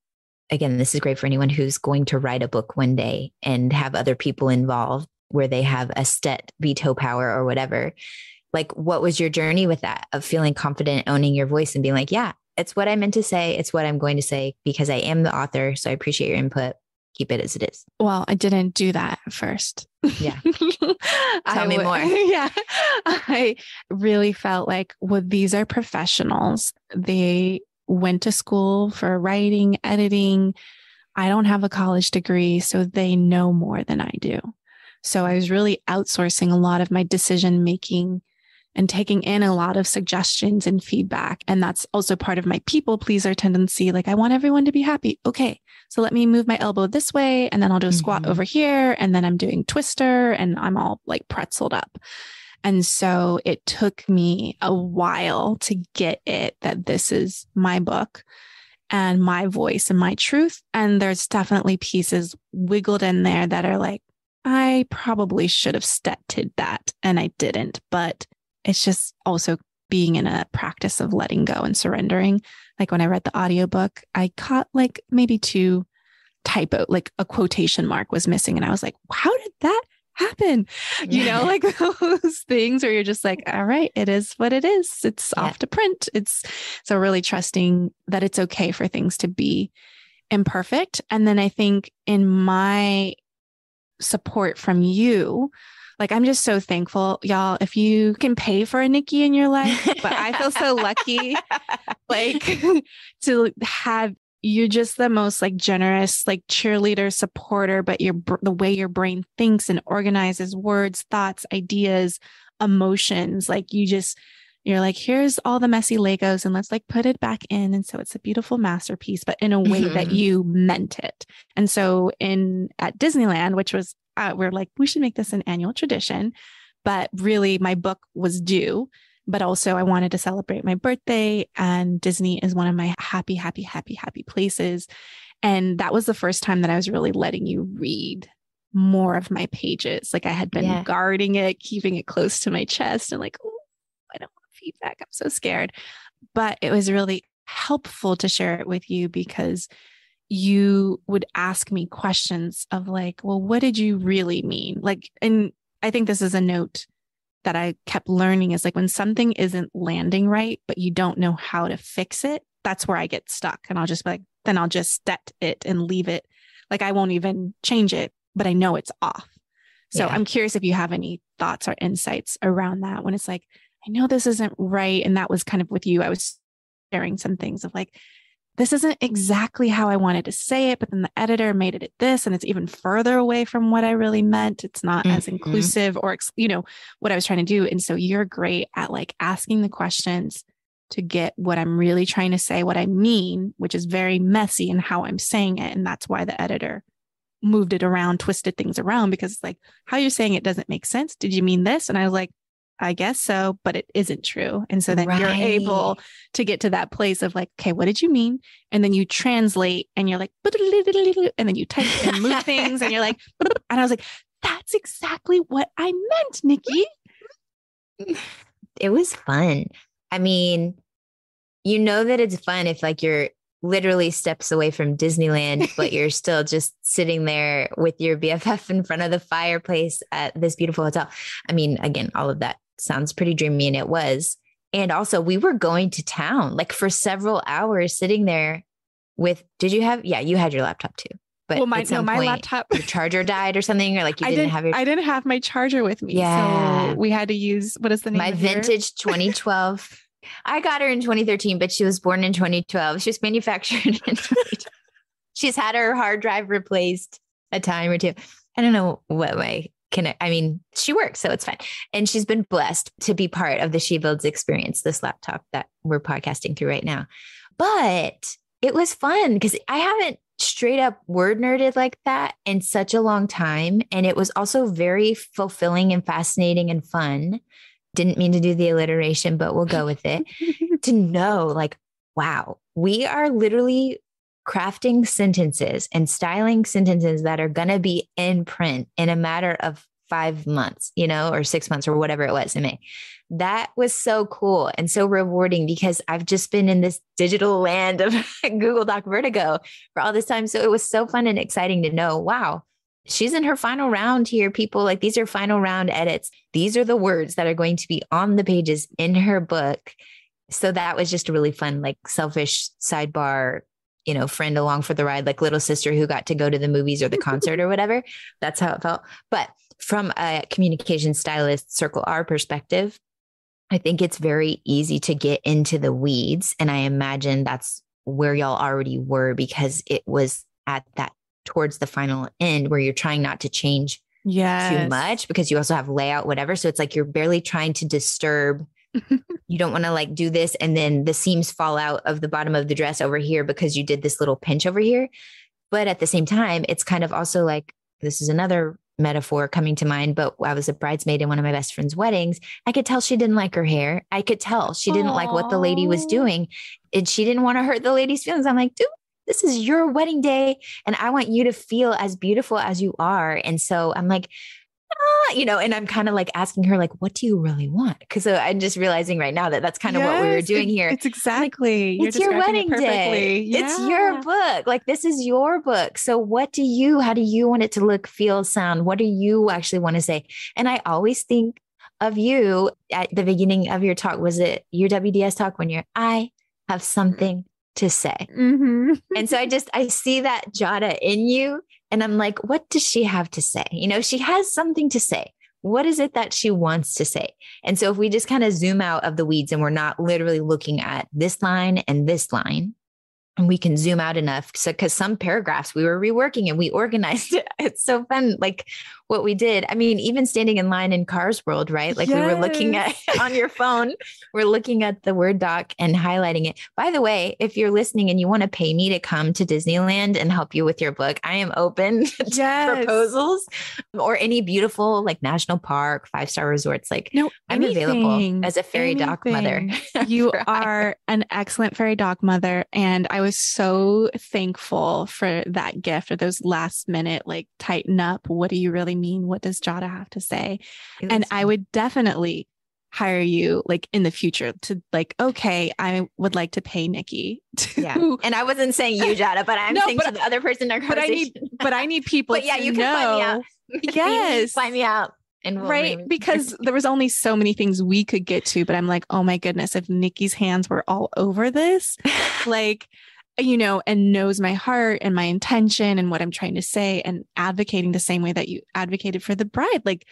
again, this is great for anyone who's going to write a book one day and have other people involved where they have a Stet veto power or whatever. Like, what was your journey with that of feeling confident, owning your voice and being like, yeah, it's what I meant to say. It's what I'm going to say because I am the author. So I appreciate your input. Keep it as it is. Well, I didn't do that at first. Yeah. Tell me more. Yeah. I really felt like, well, these are professionals. They went to school for writing, editing. I don't have a college degree, so they know more than I do. So I was really outsourcing a lot of my decision making and taking in a lot of suggestions and feedback. And that's also part of my people pleaser tendency. Like, I want everyone to be happy. Okay, so let me move my elbow this way, and then I'll do a squat over here. And then I'm doing twister and I'm all like pretzeled up. And so it took me a while to get it that this is my book and my voice and my truth. And there's definitely pieces wiggled in there that are like, I probably should have stutted that and I didn't, but it's just also being in a practice of letting go and surrendering. Like when I read the audiobook, I caught like maybe two typo, like a quotation mark was missing. And I was like, how did that happen? Like those things where you're just like, all right, it is what it is. It's off to print. It's so really trusting that it's okay for things to be imperfect. And then I think in my support from you, like, I'm just so thankful, y'all, if you can pay for a Nikki in your life, but I feel so lucky, like to have, you're just the most like generous, like cheerleader supporter, but the way your brain thinks and organizes words, thoughts, ideas, emotions, like you're like, here's all the messy Legos and let's like put it back in. And so it's a beautiful masterpiece, but in a way that you meant it. And so at Disneyland, which was, we're like, we should make this an annual tradition, but really my book was due, but also I wanted to celebrate my birthday, and Disney is one of my happy, happy, happy, happy places. And that was the first time that I was really letting you read more of my pages. Like I had been guarding it, keeping it close to my chest and like, oh, I don't want feedback. I'm so scared. But it was really helpful to share it with you because you would ask me questions of like, well, what did you really mean? Like, and I think this is a note that I kept learning is like when something isn't landing right, but you don't know how to fix it, that's where I get stuck. And I'll just be like, then I'll just set it and leave it. Like I won't even change it, but I know it's off. So I'm curious if you have any thoughts or insights around that when it's like, I know this isn't right. And that was kind of with you. I was sharing some things of like, this isn't exactly how I wanted to say it, but then the editor made it at this, and it's even further away from what I really meant. It's not as inclusive or, what I was trying to do. And so you're great at like asking the questions to get what I'm really trying to say, what I mean, which is very messy in how I'm saying it. And that's why the editor moved it around, twisted things around, because it's like, how you're saying it doesn't make sense. Did you mean this? And I was like, I guess so, but it isn't true. And so then you're able to get to that place of like, okay, what did you mean? And then you translate and you're like, and then you type and move things and you're like, and I was like, that's exactly what I meant, Nikki. It was fun. I mean, you know that it's fun if like you're literally steps away from Disneyland, but you're still just sitting there with your BFF in front of the fireplace at this beautiful hotel. I mean, again, all of that sounds pretty dreamy, and it was. And also we were going to town like for several hours sitting there with, you had your laptop too. But my laptop, your charger died or something, or like I didn't have my charger with me. Yeah. So we had to use, what is the name? My vintage 2012. I got her in 2013, but she was born in 2012. She was manufactured in 2012. She's had her hard drive replaced a time or two. I don't know what way she works, so it's fine. And she's been blessed to be part of the She Builds experience, this laptop that we're podcasting through right now. But it was fun because I haven't straight up word nerded like that in such a long time. And it was also very fulfilling and fascinating and fun. Didn't mean to do the alliteration, but we'll go with it. To know like, wow, we are literally crafting sentences and styling sentences that are going to be in print in a matter of 5 months, or 6 months or whatever it was in May. That was so cool and so rewarding because I've just been in this digital land of Google Doc vertigo for all this time. So it was so fun and exciting to know, wow, she's in her final round here, people. Like, these are final round edits. These are the words that are going to be on the pages in her book. So that was just a really fun, like, selfish sidebar, friend along for the ride, like little sister who got to go to the movies or the concert or whatever. That's how it felt. But from a communication stylist Circle R perspective, I think it's very easy to get into the weeds. And I imagine that's where y'all already were, because it was at that towards the final end where you're trying not to change too much, because you also have layout, whatever. So it's like you're barely trying to disturb. You don't want to like do this and then the seams fall out of the bottom of the dress over here because you did this little pinch over here. But at the same time, it's kind of also like, this is another metaphor coming to mind, but I was a bridesmaid in one of my best friend's weddings. I could tell she didn't like her hair. I could tell she didn't like what the lady was doing, and she didn't want to hurt the lady's feelings. I'm like, dude, this is your wedding day, and I want you to feel as beautiful as you are. And so I'm like, and I'm kind of like asking her, like, what do you really want? Because I'm just realizing right now that that's kind of what we were doing here. It's exactly. It's your wedding day. Yeah. It's your book. Like, this is your book. So how do you want it to look, feel, sound? What do you actually want to say? And I always think of you at the beginning of your talk. Was it your WDS talk when I have something to say? Mm-hmm. And so I see that Jada in you. And I'm like, what does she have to say? She has something to say. What is it that she wants to say? And so if we just kind of zoom out of the weeds and we're not literally looking at this line and this line, and we can zoom out enough. So, because some paragraphs we were reworking and we organized it. It's so fun. Like what we did. I mean, even standing in line in Cars World, right? Like we were looking at on your phone, we're looking at the Word doc and highlighting it. By the way, if you're listening and you want to pay me to come to Disneyland and help you with your book, I am open to proposals, or any beautiful like national park, 5-star resorts. Like, I'm available as a fairy doc mother. You are an excellent fairy doc mother. And I was so thankful for that gift, or those last minute, like, tighten up. What do you really mean? What does Jada have to say? And I would definitely hire you like in the future to like, okay, I would like to pay Nikki to... Yeah. And I wasn't saying you, Jada, but I'm saying to the other person in our conversation. But I need people but yeah, to you can find me out. Yes. Find me out. And right. Because there was only so many things we could get to, but I'm like, oh my goodness, if Nikki's hands were all over this, like, and knows my heart and my intention and what I'm trying to say, and advocating the same way that you advocated for the bride. Like,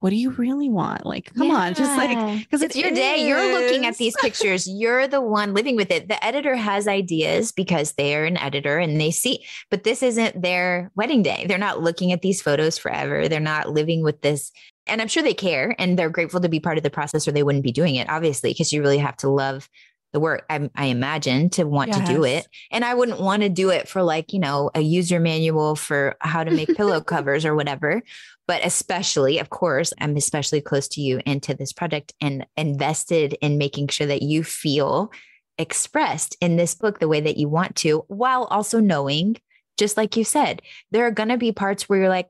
what do you really want? Like, come on, just like, because it's your day. You're looking at these pictures. You're the one living with it. The editor has ideas because they are an editor and they see, but this isn't their wedding day. They're not looking at these photos forever. They're not living with this. And I'm sure they care and they're grateful to be part of the process, or they wouldn't be doing it, obviously, because you really have to love the work, I imagine, to want to do it. And I wouldn't want to do it for like, a user manual for how to make pillow covers or whatever. But especially, of course, I'm especially close to you and to this project and invested in making sure that you feel expressed in this book the way that you want to, while also knowing, just like you said, there are going to be parts where you're like,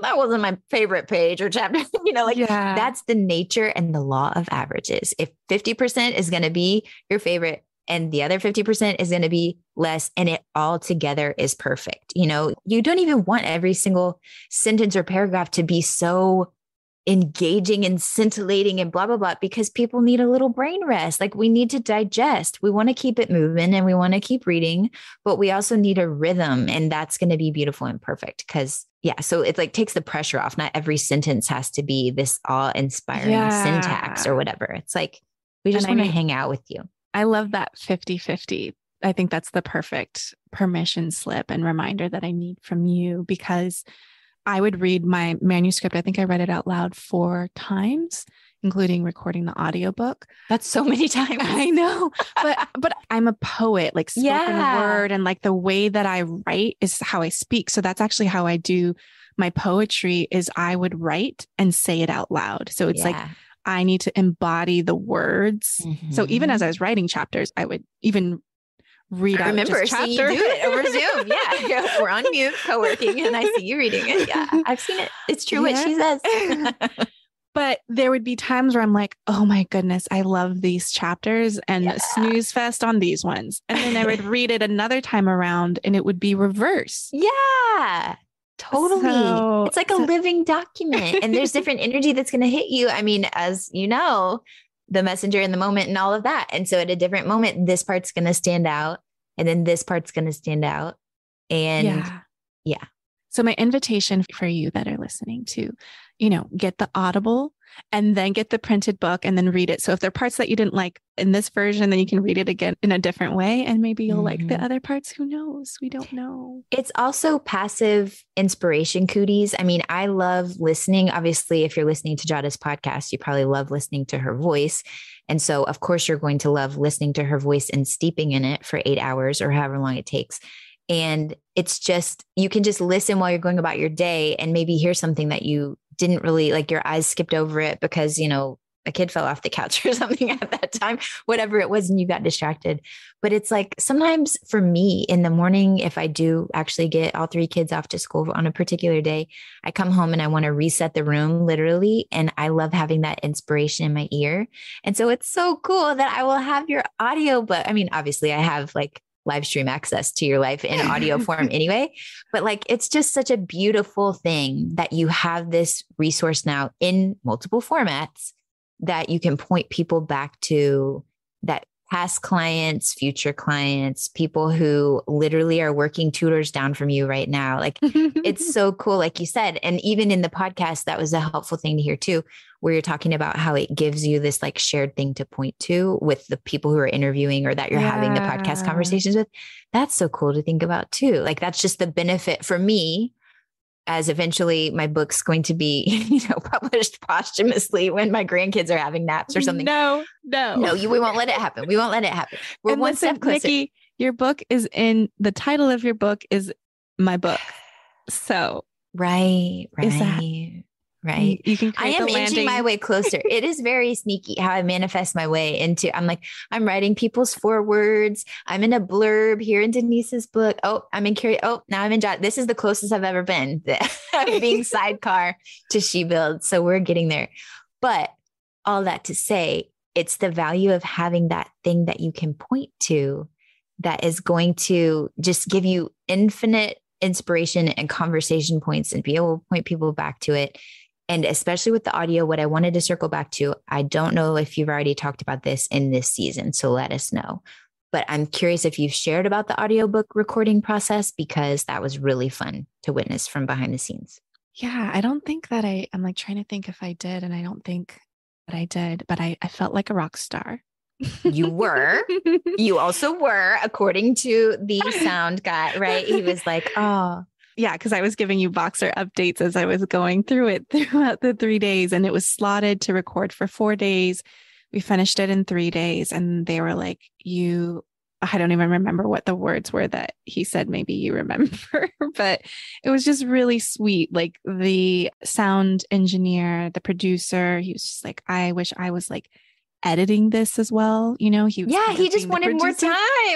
that wasn't my favorite page or chapter, that's the nature and the law of averages. If 50% is going to be your favorite and the other 50% is going to be less, and it all together is perfect. You don't even want every single sentence or paragraph to be so engaging and scintillating and blah, blah, blah, because people need a little brain rest. Like we need to digest. We want to keep it moving and we want to keep reading, but we also need a rhythm, and that's going to be beautiful and perfect. So it like takes the pressure off. Not every sentence has to be this awe-inspiring syntax or whatever. It's like, we just want to hang out with you. I love that 50-50. I think that's the perfect permission slip and reminder that I need from you, because I would read my manuscript. I think I read it out loud 4 times, including recording the audiobook. That's so many times. I know, but I'm a poet, like spoken word, and like the way that I write is how I speak. So that's actually how I do my poetry, is I would write and say it out loud. So it's like, I need to embody the words. Mm-hmm. So even as I was writing chapters, I would even read out. I remember seeing you do it over Zoom. Yeah. We're on mute co-working and I see you reading it. Yeah. I've seen it. It's true what she says. But there would be times where I'm like, oh my goodness, I love these chapters, and snooze fest on these ones. And then I would read it another time around and it would be reverse. Yeah, totally. It's like a living document, and there's different energy that's going to hit you. I mean, as you know, the messenger in the moment and all of that. And so at a different moment, this part's going to stand out, and then this part's going to stand out. And yeah. So my invitation for you that are listening to, get the Audible and then get the printed book and then read it. So if there are parts that you didn't like in this version, then you can read it again in a different way. And maybe you'll like the other parts. Who knows? We don't know. It's also passive inspiration, Cooties. I mean, I love listening. Obviously, if you're listening to Jada's podcast, you probably love listening to her voice. And so, of course, you're going to love listening to her voice and steeping in it for 8 hours or however long it takes. And it's just, you can just listen while you're going about your day and maybe hear something that you didn't really like, your eyes skipped over it because, a kid fell off the couch or something at that time, whatever it was, and you got distracted. But it's like, sometimes for me in the morning, if I do actually get all 3 kids off to school on a particular day, I come home and I want to reset the room literally. And I love having that inspiration in my ear. And so it's so cool that I will have your audiobook. I mean, obviously I have like live stream access to your life in audio form anyway. But like, it's just such a beautiful thing that you have this resource now in multiple formats that you can point people back to, that past clients, future clients, people who literally are working tutors down from you right now. Like it's so cool. Like you said, and even in the podcast, that was a helpful thing to hear too, where you're talking about how it gives you this like shared thing to point to with the people who are interviewing or that you're having the podcast conversations with. That's so cool to think about too. Like that's just the benefit for me, as eventually my book's going to be, published posthumously when my grandkids are having naps or something. No, we won't let it happen. We won't let it happen. We're and one step closer. Nikki, your book is the title of your book is my book. So right. Right. You can I am inching my way closer. It is very sneaky how I manifest my way into, I'm writing people's forewords. I'm in a blurb here in Denise's book. Oh, I'm in Carrie. Oh, now I'm in Jot. This is the closest I've ever been being sidecar to She Builds. So we're getting there. But all that to say, it's the value of having that thing that you can point to that is going to just give you infinite inspiration and conversation points and be able to point people back to it. And especially with the audio, what I wanted to circle back to, I don't know if you've already talked about this in this season, so let us know. But I'm curious if you've shared about the audiobook recording process, because that was really fun to witness from behind the scenes. Yeah, I don't think that I'm like trying to think if I did, and I don't think that I did, but I felt like a rock star. You were. You also were, according to the sound guy, right? He was like, oh. Yeah, because I was giving you Boxer updates as I was going through it throughout the 3 days, and it was slotted to record for 4 days. we finished it in 3 days, and they were like, I don't even remember what the words were that he said. Maybe you remember, but it was just really sweet. Like the sound engineer, the producer, he was just like, I wish I was like editing this as well. He was he just wanted more time.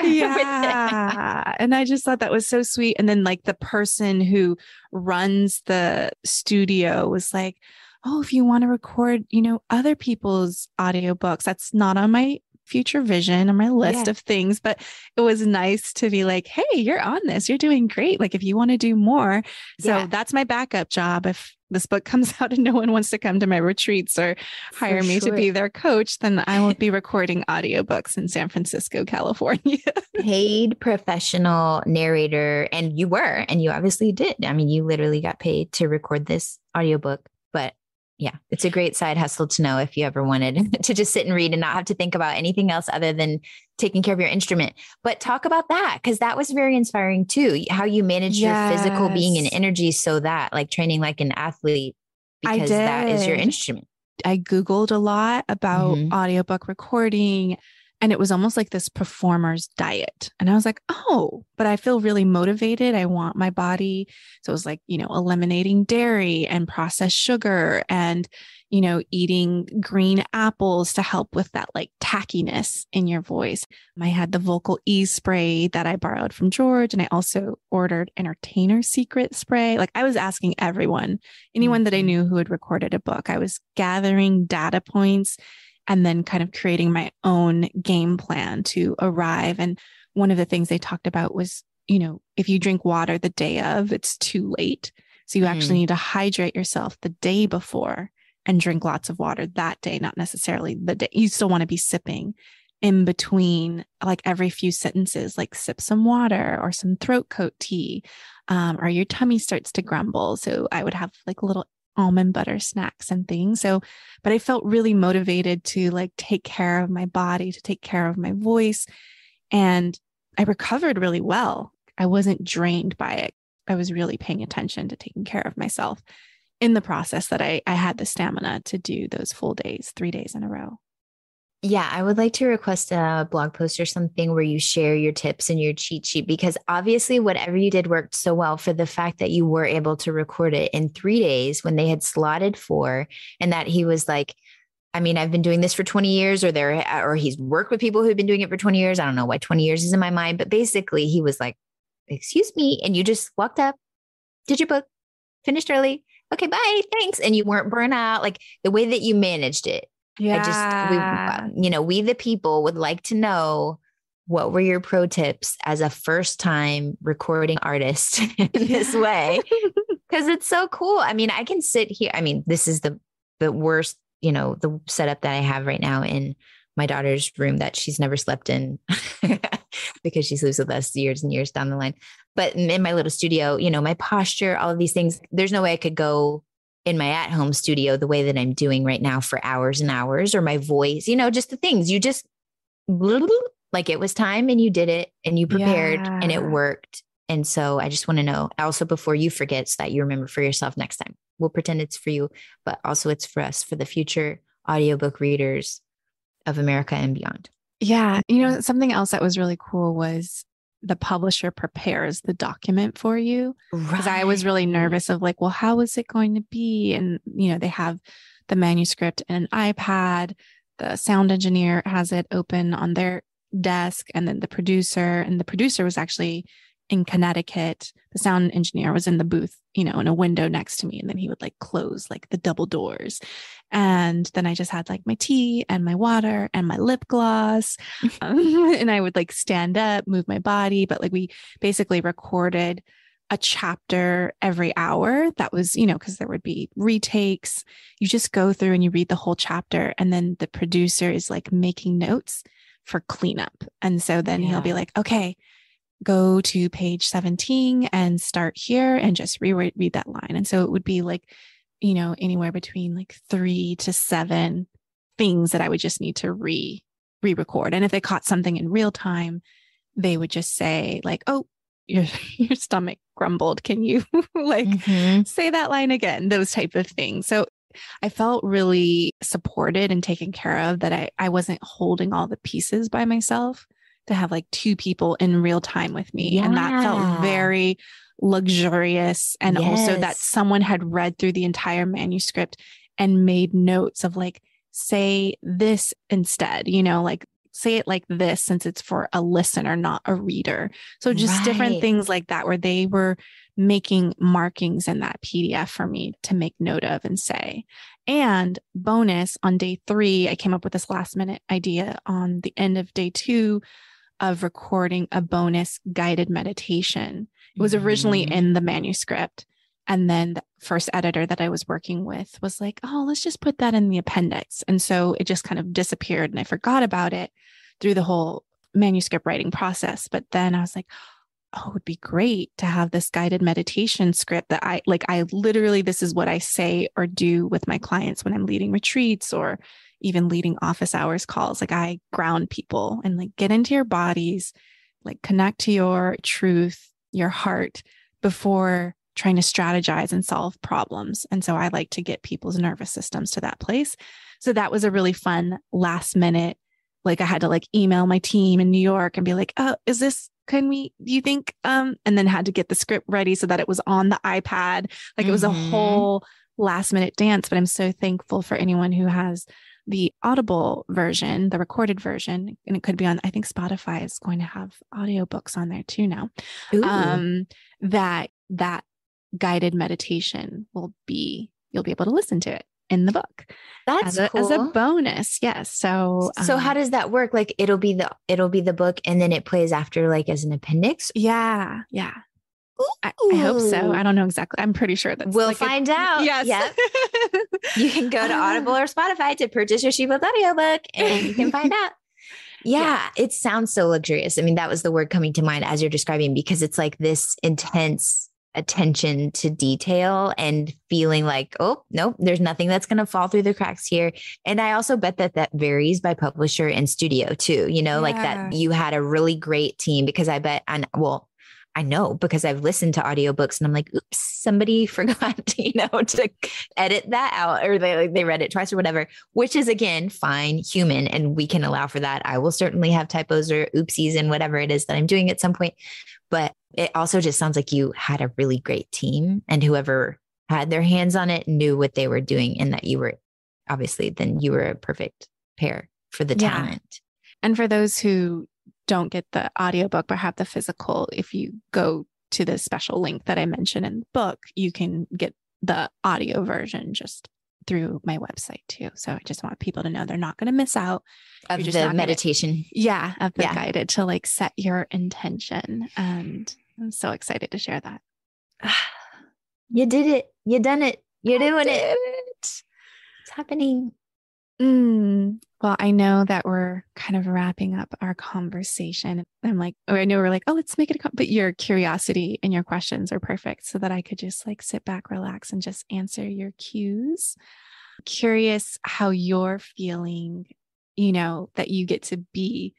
Yeah. And I just thought that was so sweet. And then like the person who runs the studio was like, oh, if you want to record, other people's audiobooks, that's not on my future vision on my list of things, but it was nice to be like, hey, you're on this, you're doing great. Like if you want to do more. So that's my backup job. If this book comes out and no one wants to come to my retreats or hire me to be their coach, then I won't be recording audiobooks in San Francisco, California. Paid professional narrator. And you obviously did. I mean, you literally got paid to record this audiobook, but yeah, it's a great side hustle to know if you ever wanted to just sit and read and not have to think about anything else other than taking care of your instrument. But talk about that, because that was very inspiring too, how you manage your physical being and energy so that like training like an athlete, because that is your instrument. I Googled a lot about audiobook recording, and it was almost like this performer's diet. And I was like, oh, but I feel really motivated. I want my body. So it was like, eliminating dairy and processed sugar and, eating green apples to help with that like tackiness in your voice. I had the Vocal Ease spray that I borrowed from George. And I also ordered Entertainer Secret spray. Like I was asking anyone that I knew who had recorded a book. I was gathering data points and then kind of creating my own game plan to arrive. And one of the things they talked about was, if you drink water the day of, it's too late. So you actually need to hydrate yourself the day before and drink lots of water that day, not necessarily the day. You still want to be sipping in between, like every few sentences, like sip some water or some throat coat tea, or your tummy starts to grumble. So I would have like little almond butter snacks and things. So, but I felt really motivated to like take care of my body, to take care of my voice. And I recovered really well. I wasn't drained by it. I was really paying attention to taking care of myself in the process that I had the stamina to do those full days, 3 days in a row. Yeah, I would like to request a blog post or something where you share your tips and your cheat sheet, because obviously whatever you did worked so well for the fact that you were able to record it in 3 days when they had slotted 4, and that he was like, I mean, I've been doing this for 20 years or he's worked with people who've been doing it for 20 years. I don't know why 20 years is in my mind, but basically he was like, excuse me. And you just walked up, did your book, finished early. Okay, bye. Thanks. And you weren't burnt out. Like the way that you managed it. Yeah. We the people would like to know, what were your pro tips as a first time recording artist in this way? Because it's so cool. I mean, I can sit here. I mean, this is the worst, the setup that I have right now in my daughter's room that she's never slept in because she sleeps with us years and years down the line. But in my little studio, my posture, all of these things, there's no way I could go in my at-home studio the way that I'm doing right now for hours and hours, or my voice, just the things you just like it was time and you did it and you prepared and it worked. And so I just want to know also, before you forget, so that you remember for yourself next time. We'll pretend it's for you, but also it's for us, for the future audiobook readers of America and beyond. Yeah. Something else that was really cool was the publisher prepares the document for you. Because I was really nervous of like, well, how is it going to be? And, they have the manuscript and an iPad. The sound engineer has it open on their desk. And then the producer was actually in Connecticut. The sound engineer was in the booth, in a window next to me. And then he would like close like the double doors. And then I just had like my tea and my water and my lip gloss. And I would like stand up, move my body. But like we basically recorded a chapter every hour. That was, because there would be retakes. You just go through and you read the whole chapter. And then the producer is like making notes for cleanup. And so then he'll be like, okay, go to page 17 and start here and just read that line. And so it would be like, anywhere between like 3 to 7 things that I would just need to re-record. And if they caught something in real time, they would just say like, oh, your stomach grumbled. Can you say that line again? Those type of things. So I felt really supported and taken care of, that I wasn't holding all the pieces by myself, to have like two people in real time with me. Yeah. And that felt very luxurious. And also that someone had read through the entire manuscript and made notes of like, say this instead, like say it like this, since it's for a listener, not a reader. So just different things like that, where they were making markings in that PDF for me to make note of and say. And bonus, on day 3, I came up with this last minute idea on the end of day 2 of recording a bonus guided meditation. It was originally in the manuscript. And then the first editor that I was working with was like, oh, let's just put that in the appendix. And so it just kind of disappeared and I forgot about it through the whole manuscript writing process. But then I was like, oh, it would be great to have this guided meditation script that I literally, this is what I say or do with my clients when I'm leading retreats or even leading office hours calls. Like I ground people and like get into your bodies, like connect to your truth, your heart, before trying to strategize and solve problems. And so I like to get people's nervous systems to that place. So that was a really fun last minute. Like I had to like email my team in New York and be like, oh, do you think, and then had to get the script ready so that it was on the iPad. Like it was a whole last minute dance, but I'm so thankful for anyone who has the Audible version, the recorded version, and it could be on, I think Spotify is going to have audiobooks on there too now. That guided meditation you'll be able to listen to it in the book. That's cool. As a bonus. Yes. So how does that work? Like it'll be the book and then it plays after, like as an appendix. Yeah. Yeah. I hope so. I don't know exactly. I'm pretty sure that's we'll find out. Yes. Yep. You can go to Audible or Spotify to purchase your She Built audiobook and you can find out. Yeah, it sounds so luxurious. I mean, that was the word coming to mind as you're describing, because it's like this intense attention to detail and feeling like, oh, nope, there's nothing that's going to fall through the cracks here. And I also bet that varies by publisher and studio too, like that you had a really great team, because I bet, I know because I've listened to audiobooks and I'm like, oops, somebody forgot, to edit that out, or they read it twice or whatever, which is again, fine, human. And we can allow for that. I will certainly have typos or oopsies and whatever it is that I'm doing at some point. But it also just sounds like you had a really great team, and whoever had their hands on it knew what they were doing, and that you were you were a perfect pair for the talent. And for those who don't get the audiobook but have the physical, if you go to the special link that I mentioned in the book, you can get the audio version just through my website too. So I just want people to know they're not going to miss out of the meditation. Of the guided, to like set your intention. And I'm so excited to share that. You did it. You done it. You're doing it. It's happening. Well, I know that we're kind of wrapping up our conversation. I'm like, I know we're like, oh, let's make it but your curiosity and your questions are perfect, so that I could just like sit back, relax, and just answer your cues. Curious how you're feeling, that you get to be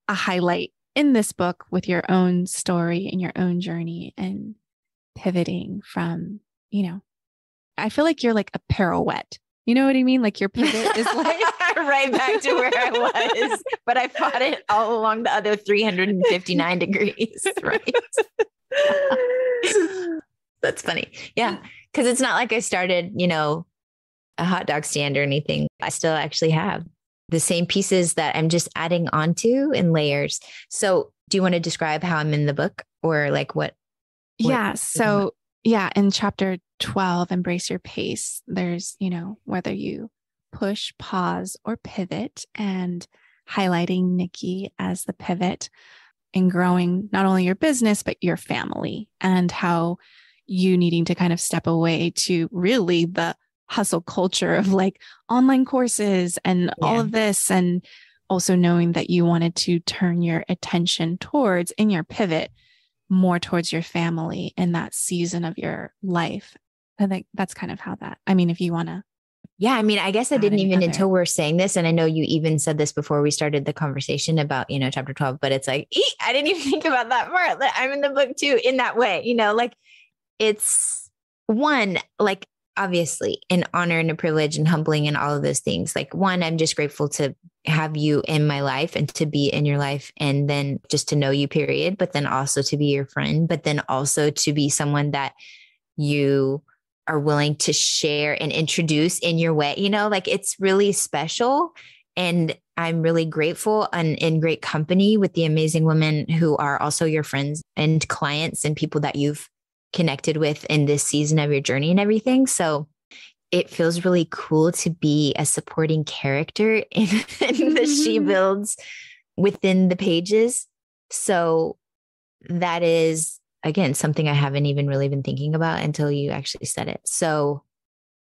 a highlight in this book with your own story and your own journey, and pivoting from, I feel like you're like a pirouette. You know what I mean? Like your pivot is like right back to where I was, but I fought it all along the other 359 degrees. Right. That's funny. Yeah. Cause it's not like I started, a hot dog stand or anything. I still actually have the same pieces that I'm just adding onto in layers. So do you want to describe how I'm in the book, or like what? Yeah. So in chapter 12, Embrace Your Pace, there's, whether you push, pause, or pivot, and highlighting Nikki as the pivot in growing not only your business, but your family, and how you needing to kind of step away to really the hustle culture of like online courses and all of this. And also knowing that you wanted to turn your attention towards, in your pivot, more towards your family in that season of your life. I think that's kind of how that, if you want to. Yeah. I guess I didn't even until we're saying this. And I know you even said this before we started the conversation about, chapter 12, but it's like, I didn't even think about that part. I'm in the book too, in that way, like it's one, like obviously an honor and a privilege and humbling and all of those things. Like, one, I'm just grateful to have you in my life and to be in your life, and then just to know you, period. But then also to be your friend, but then also to be someone that you are willing to share and introduce in your way, like it's really special. And I'm really grateful and in great company with the amazing women who are also your friends and clients and people that you've connected with in this season of your journey and everything. So it feels really cool to be a supporting character in the She Builds within the pages. So that is, again, something I haven't even really been thinking about until you actually said it. So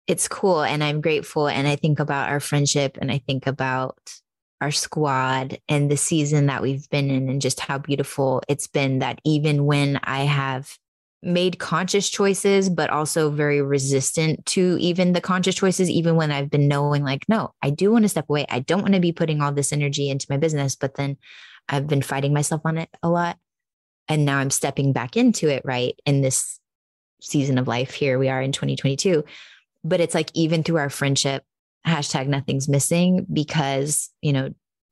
it's cool. And I'm grateful. And I think about our friendship, and I think about our squad and the season that we've been in, and just how beautiful it's been, that even when I have made conscious choices, but also very resistant to even the conscious choices, even when I've been knowing like, no, I do want to step away. I don't want to be putting all this energy into my business, but then I've been fighting myself on it a lot. And now I'm stepping back into it, right? In this season of life, here we are in 2022. But it's like, even through our friendship, #nothing's missing, because,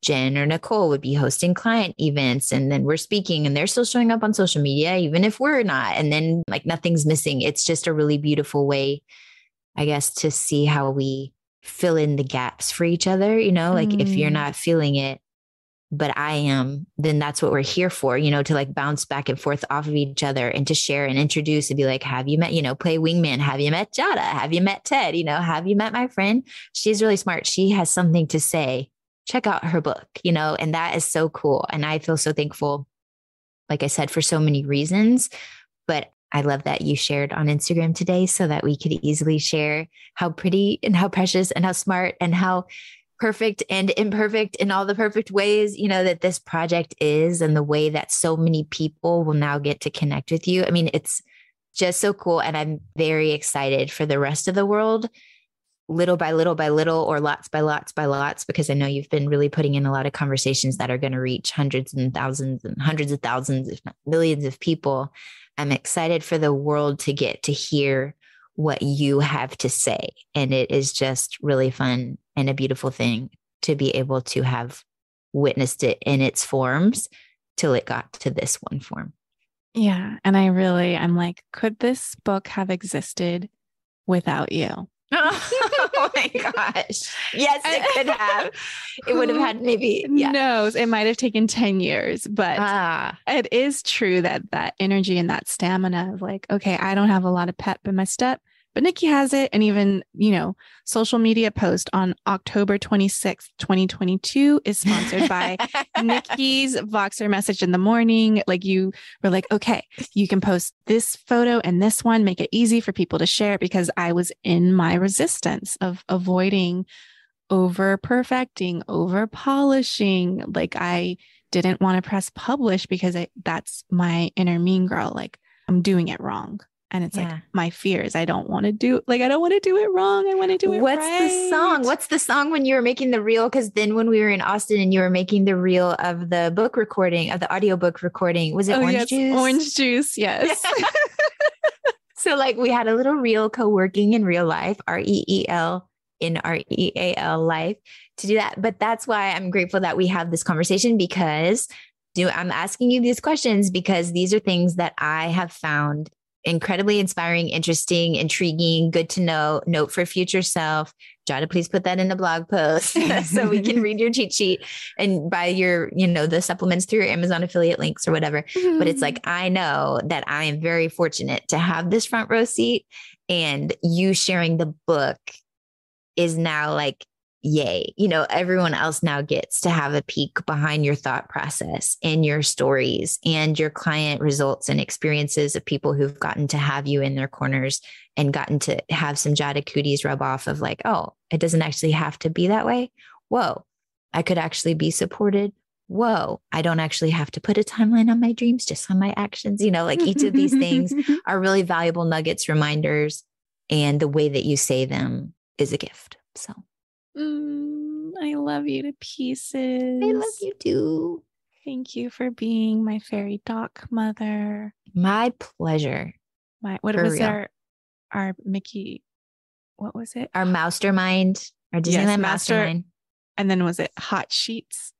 Jen or Nicole would be hosting client events, and then we're speaking and they're still showing up on social media, even if we're not. And then like nothing's missing. It's just a really beautiful way, I guess, to see how we fill in the gaps for each other. Like if you're not feeling it, but I am, then that's what we're here for, to like bounce back and forth off of each other and to share and introduce and be like, have you met, play wingman? Have you met Jada? Have you met Ted? Have you met my friend? She's really smart. She has something to say. Check out her book, and that is so cool. And I feel so thankful, like I said, for so many reasons, but I love that you shared on Instagram today so that we could easily share how pretty and how precious and how smart and how perfect and imperfect in all the perfect ways, that this project is, and the way that so many people will now get to connect with you. I mean, it's just so cool. And I'm very excited for the rest of the world, little by little by little, or lots by lots by lots, because I know you've been really putting in a lot of conversations that are going to reach hundreds and thousands and hundreds of thousands, if not millions of people. I'm excited for the world to get to hear what you have to say. And it is just really fun and a beautiful thing to be able to have witnessed it in its forms till it got to this one form. Yeah. And I'm like, could this book have existed without you? Oh my gosh. Yes, it could have. It would have had maybe. Yeah. Knows, it might have taken 10 years, but it is true that energy and that stamina of like, okay, I don't have a lot of pep in my step, but Nikki has it. And even, social media post on October 26th, 2022 is sponsored by Nikki's Voxer message in the morning. Like, you were like, okay, you can post this photo and this one, make it easy for people to share, because I was in my resistance of avoiding over perfecting, over polishing. Like, I didn't want to press publish because that's my inner mean girl. Like, I'm doing it wrong. And it's like my fears. I don't want to do it wrong. I want to do it right. What's the song when you were making the reel? Because then when we were in Austin and you were making the reel of the book recording, of the audiobook recording, was it Orange Juice? Orange Juice. Yes. So like we had a little reel co-working in real life, REEL in REAL life, to do that. But that's why I'm grateful that we have this conversation, because I'm asking you these questions because these are things that I have found incredibly inspiring, interesting, intriguing, good to know. Note for future self. Jada, please put that in a blog post so we can read your cheat sheet and buy your, the supplements through your Amazon affiliate links or whatever. But it's like, I know that I am very fortunate to have this front row seat, and you sharing the book is now like, yay. Everyone else now gets to have a peek behind your thought process and your stories and your client results and experiences of people who've gotten to have you in their corners and gotten to have some Jada Cooties rub off of like, oh, it doesn't actually have to be that way. Whoa, I could actually be supported. Whoa, I don't actually have to put a timeline on my dreams, just on my actions. Like each of these things are really valuable nuggets, reminders, and the way that you say them is a gift. So. I love you to pieces. I love you too. Thank you for being my fairy doc mother. My pleasure. What was our Mickey what was it? Our Mastermind, our Disneyland Mastermind. And then was it Hot Sheets?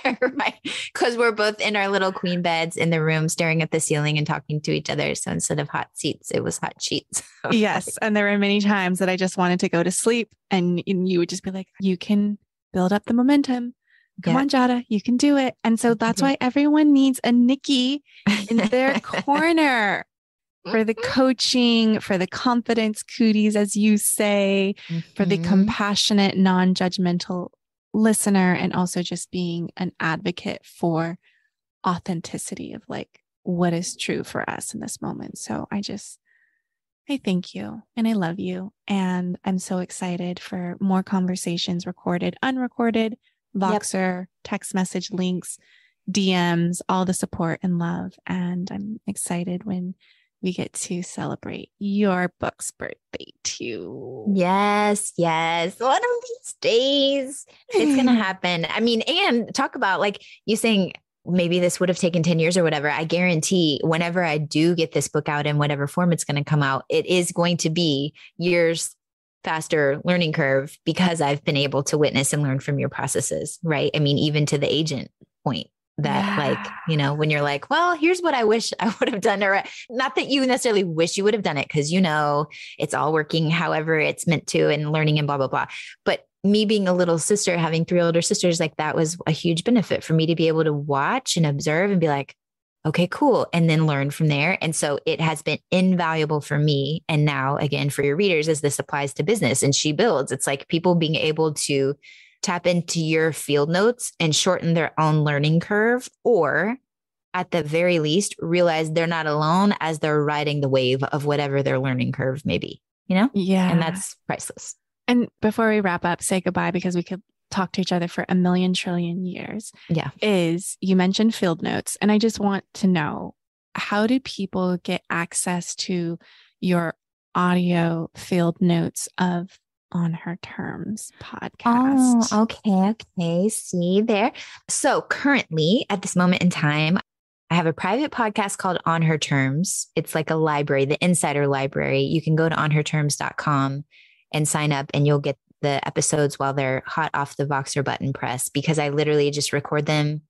Right. Because we're both in our little queen beds in the room staring at the ceiling and talking to each other. So instead of hot seats, it was hot sheets. Yes. And there were many times that I just wanted to go to sleep and you would just be like, you can build up the momentum. Come on, Jada, you can do it. And so that's why everyone needs a Nikki in their corner for the coaching, for the confidence cooties, as you say, for the compassionate, non-judgmental listener, and also just being an advocate for authenticity of like what is true for us in this moment. So I thank you and I love you. And I'm so excited for more conversations, recorded, unrecorded, Voxer, text message links, DMs, all the support and love. And I'm excited when we get to celebrate your book's birthday too. Yes. One of these days it's going to happen. I mean, and talk about like you saying, maybe this would have taken 10 years or whatever. I guarantee whenever I do get this book out in whatever form it's going to come out, it is going to be years faster learning curve because I've been able to witness and learn from your processes. Right. I mean, even to the agent point that like, you know, when you're like, well, here's what I wish I would have done, or not that you necessarily wish you would have done it, because, you know, it's all working however it's meant to and learning and blah, blah, blah. But me being a little sister, having 3 older sisters, like that was a huge benefit for me to be able to watch and observe and be like, okay, cool. And then learn from there. And so it has been invaluable for me. And now again, for your readers, as this applies to business and She Builds, it's like people being able to tap into your field notes and shorten their own learning curve, or at the very least, realize they're not alone as they're riding the wave of whatever their learning curve may be, you know? Yeah. And that's priceless. And before we wrap up, say goodbye, because we could talk to each other for a million trillion years. Yeah. Is you mentioned field notes. And I just want to know, how do people get access to your audio field notes of On Her Terms podcast? Oh, okay. See there. So currently at this moment in time, I have a private podcast called On Her Terms. It's like a library, the insider library. You can go to onherterms.com and sign up and you'll get the episodes while they're hot off the Voxer button press, because I literally just record them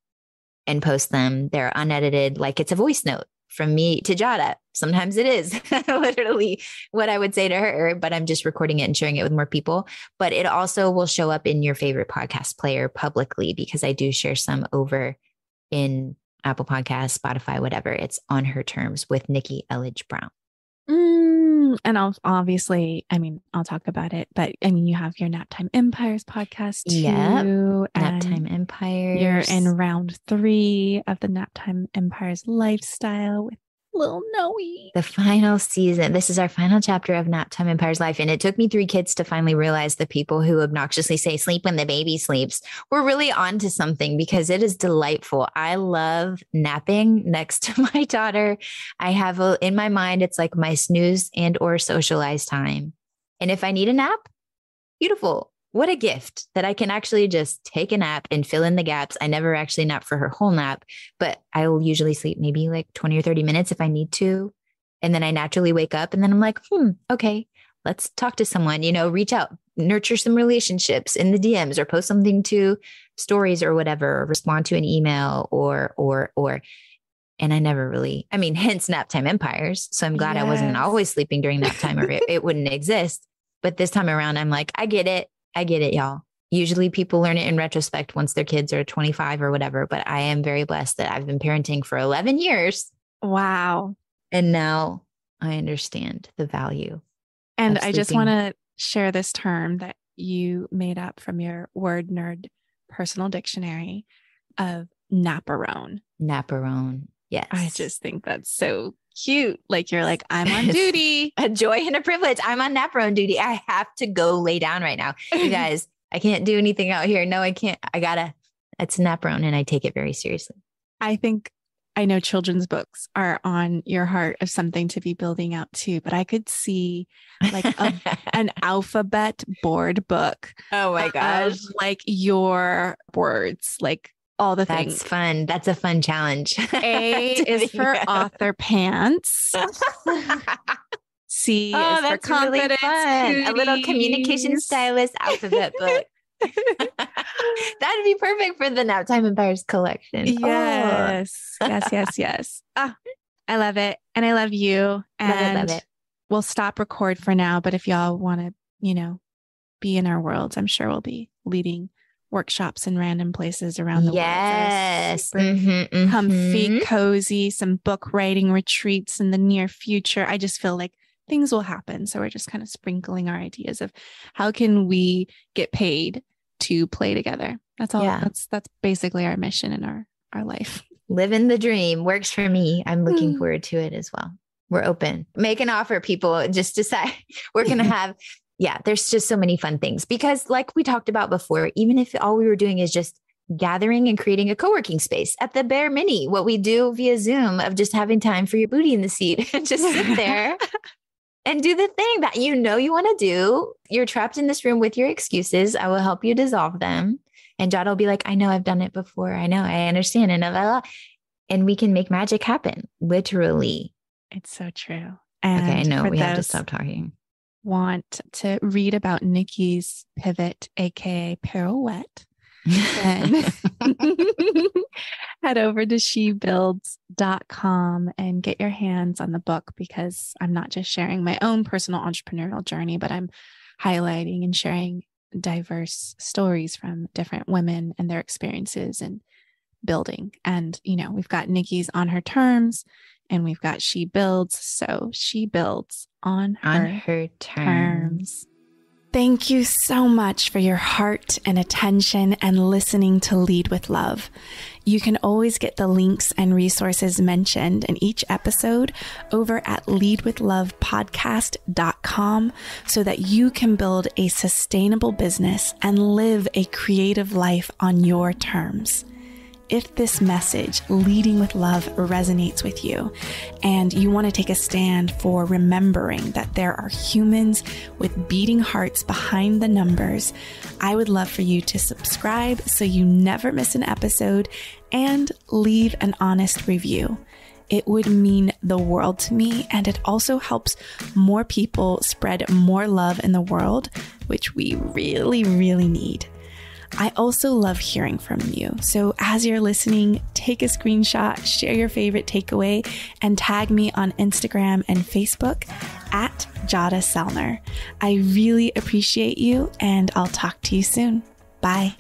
and post them. They're unedited, like it's a voice note from me to Jada. Sometimes it is literally what I would say to her, but I'm just recording it and sharing it with more people. But it also will show up in your favorite podcast player publicly, because I do share some over in Apple Podcasts, Spotify, whatever. It's On Her Terms with Nikki Elledge Brown. And obviously, I mean, I'll talk about it, but I mean, you have your Naptime Empires podcast too. Yep. Naptime Empires. You're in round 3 of the Naptime Empires lifestyle with little Noe. The final season. This is our final chapter of Naptime Empires life. And it took me 3 kids to finally realize the people who obnoxiously say sleep when the baby sleeps were really onto something, because it is delightful. I love napping next to my daughter. I have in my mind, it's like my snooze and or socialize time. And if I need a nap, beautiful. What a gift that I can actually just take a nap and fill in the gaps. I never actually nap for her whole nap, but I will usually sleep maybe like 20 or 30 minutes if I need to. And then I naturally wake up and then I'm like, okay, let's talk to someone, you know, reach out, nurture some relationships in the DMs, or post something to stories or whatever, or respond to an email or, and I never really, I mean, hence Naptime Empires. So I'm glad I wasn't always sleeping during that time, or it wouldn't exist. But this time around, I'm like, I get it, y'all. Usually people learn it in retrospect once their kids are 25 or whatever, but I am very blessed that I've been parenting for 11 years. Wow. And now I understand the value. And I just want to share this term that you made up from your word nerd personal dictionary of naparone. Naparone. Yes. I just think that's so cute. Like you're like, I'm on duty. A joy and a privilege. I'm on naparone duty. I have to go lay down right now. You guys, I can't do anything out here. No, I can't. It's naparone, and I take it very seriously. I know children's books are on your heart of something to be building out too, but I could see like an alphabet board book. Oh my gosh. Like your words, like all the things. That's fun. That's a fun challenge. A is for author pants. C Oh, is for that's really confidence. fun. A little Cooties. communication stylist alphabet book. That'd be perfect for the Naptime Empires collection. Yes. Yes. Ah, I love it. And I love you. And Love it. we'll stop record for now. But if y'all want to, be in our worlds, I'm sure we'll be leading workshops in random places around the world. Yes. Comfy, cozy, some book writing retreats in the near future. I just feel like things will happen. So we're just kind of sprinkling our ideas of how can we get paid to play together. That's all. Yeah. That's basically our mission in our life. Living the dream works for me. I'm looking forward to it as well. We're open. Make an offer, people. Just decide. We're going to have, there's just so many fun things because like we talked about before, even if all we were doing is just gathering and creating a co-working space at the bare mini, what we do via Zoom of just having time for your booty in the seat and just sit there and do the thing that you want to do. You're trapped in this room with your excuses. I will help you dissolve them. And Jada will be like, I know I've done it before. I know, I understand. And we can make magic happen. Literally. It's so true. And okay, I know we have to stop talking. Want to read about Nikki's pivot, aka pirouette, then head over to shebuilds.com and get your hands on the book, because I'm not just sharing my own personal entrepreneurial journey, but I'm highlighting and sharing diverse stories from different women and their experiences in building. And, we've got Nikki's On Her Terms and we've got She Builds. So she builds on her terms. Thank you so much for your heart and attention and listening to Lead with Love. You can always get the links and resources mentioned in each episode over at leadwithlovepodcast.com so that you can build a sustainable business and live a creative life on your terms. If this message, Leading with Love, resonates with you and you want to take a stand for remembering that there are humans with beating hearts behind the numbers, I would love for you to subscribe so you never miss an episode and leave an honest review. It would mean the world to me, and it also helps more people spread more love in the world, which we really, really need. I also love hearing from you. So as you're listening, take a screenshot, share your favorite takeaway, and tag me on Instagram and Facebook at Jada Selner. I really appreciate you, and I'll talk to you soon. Bye.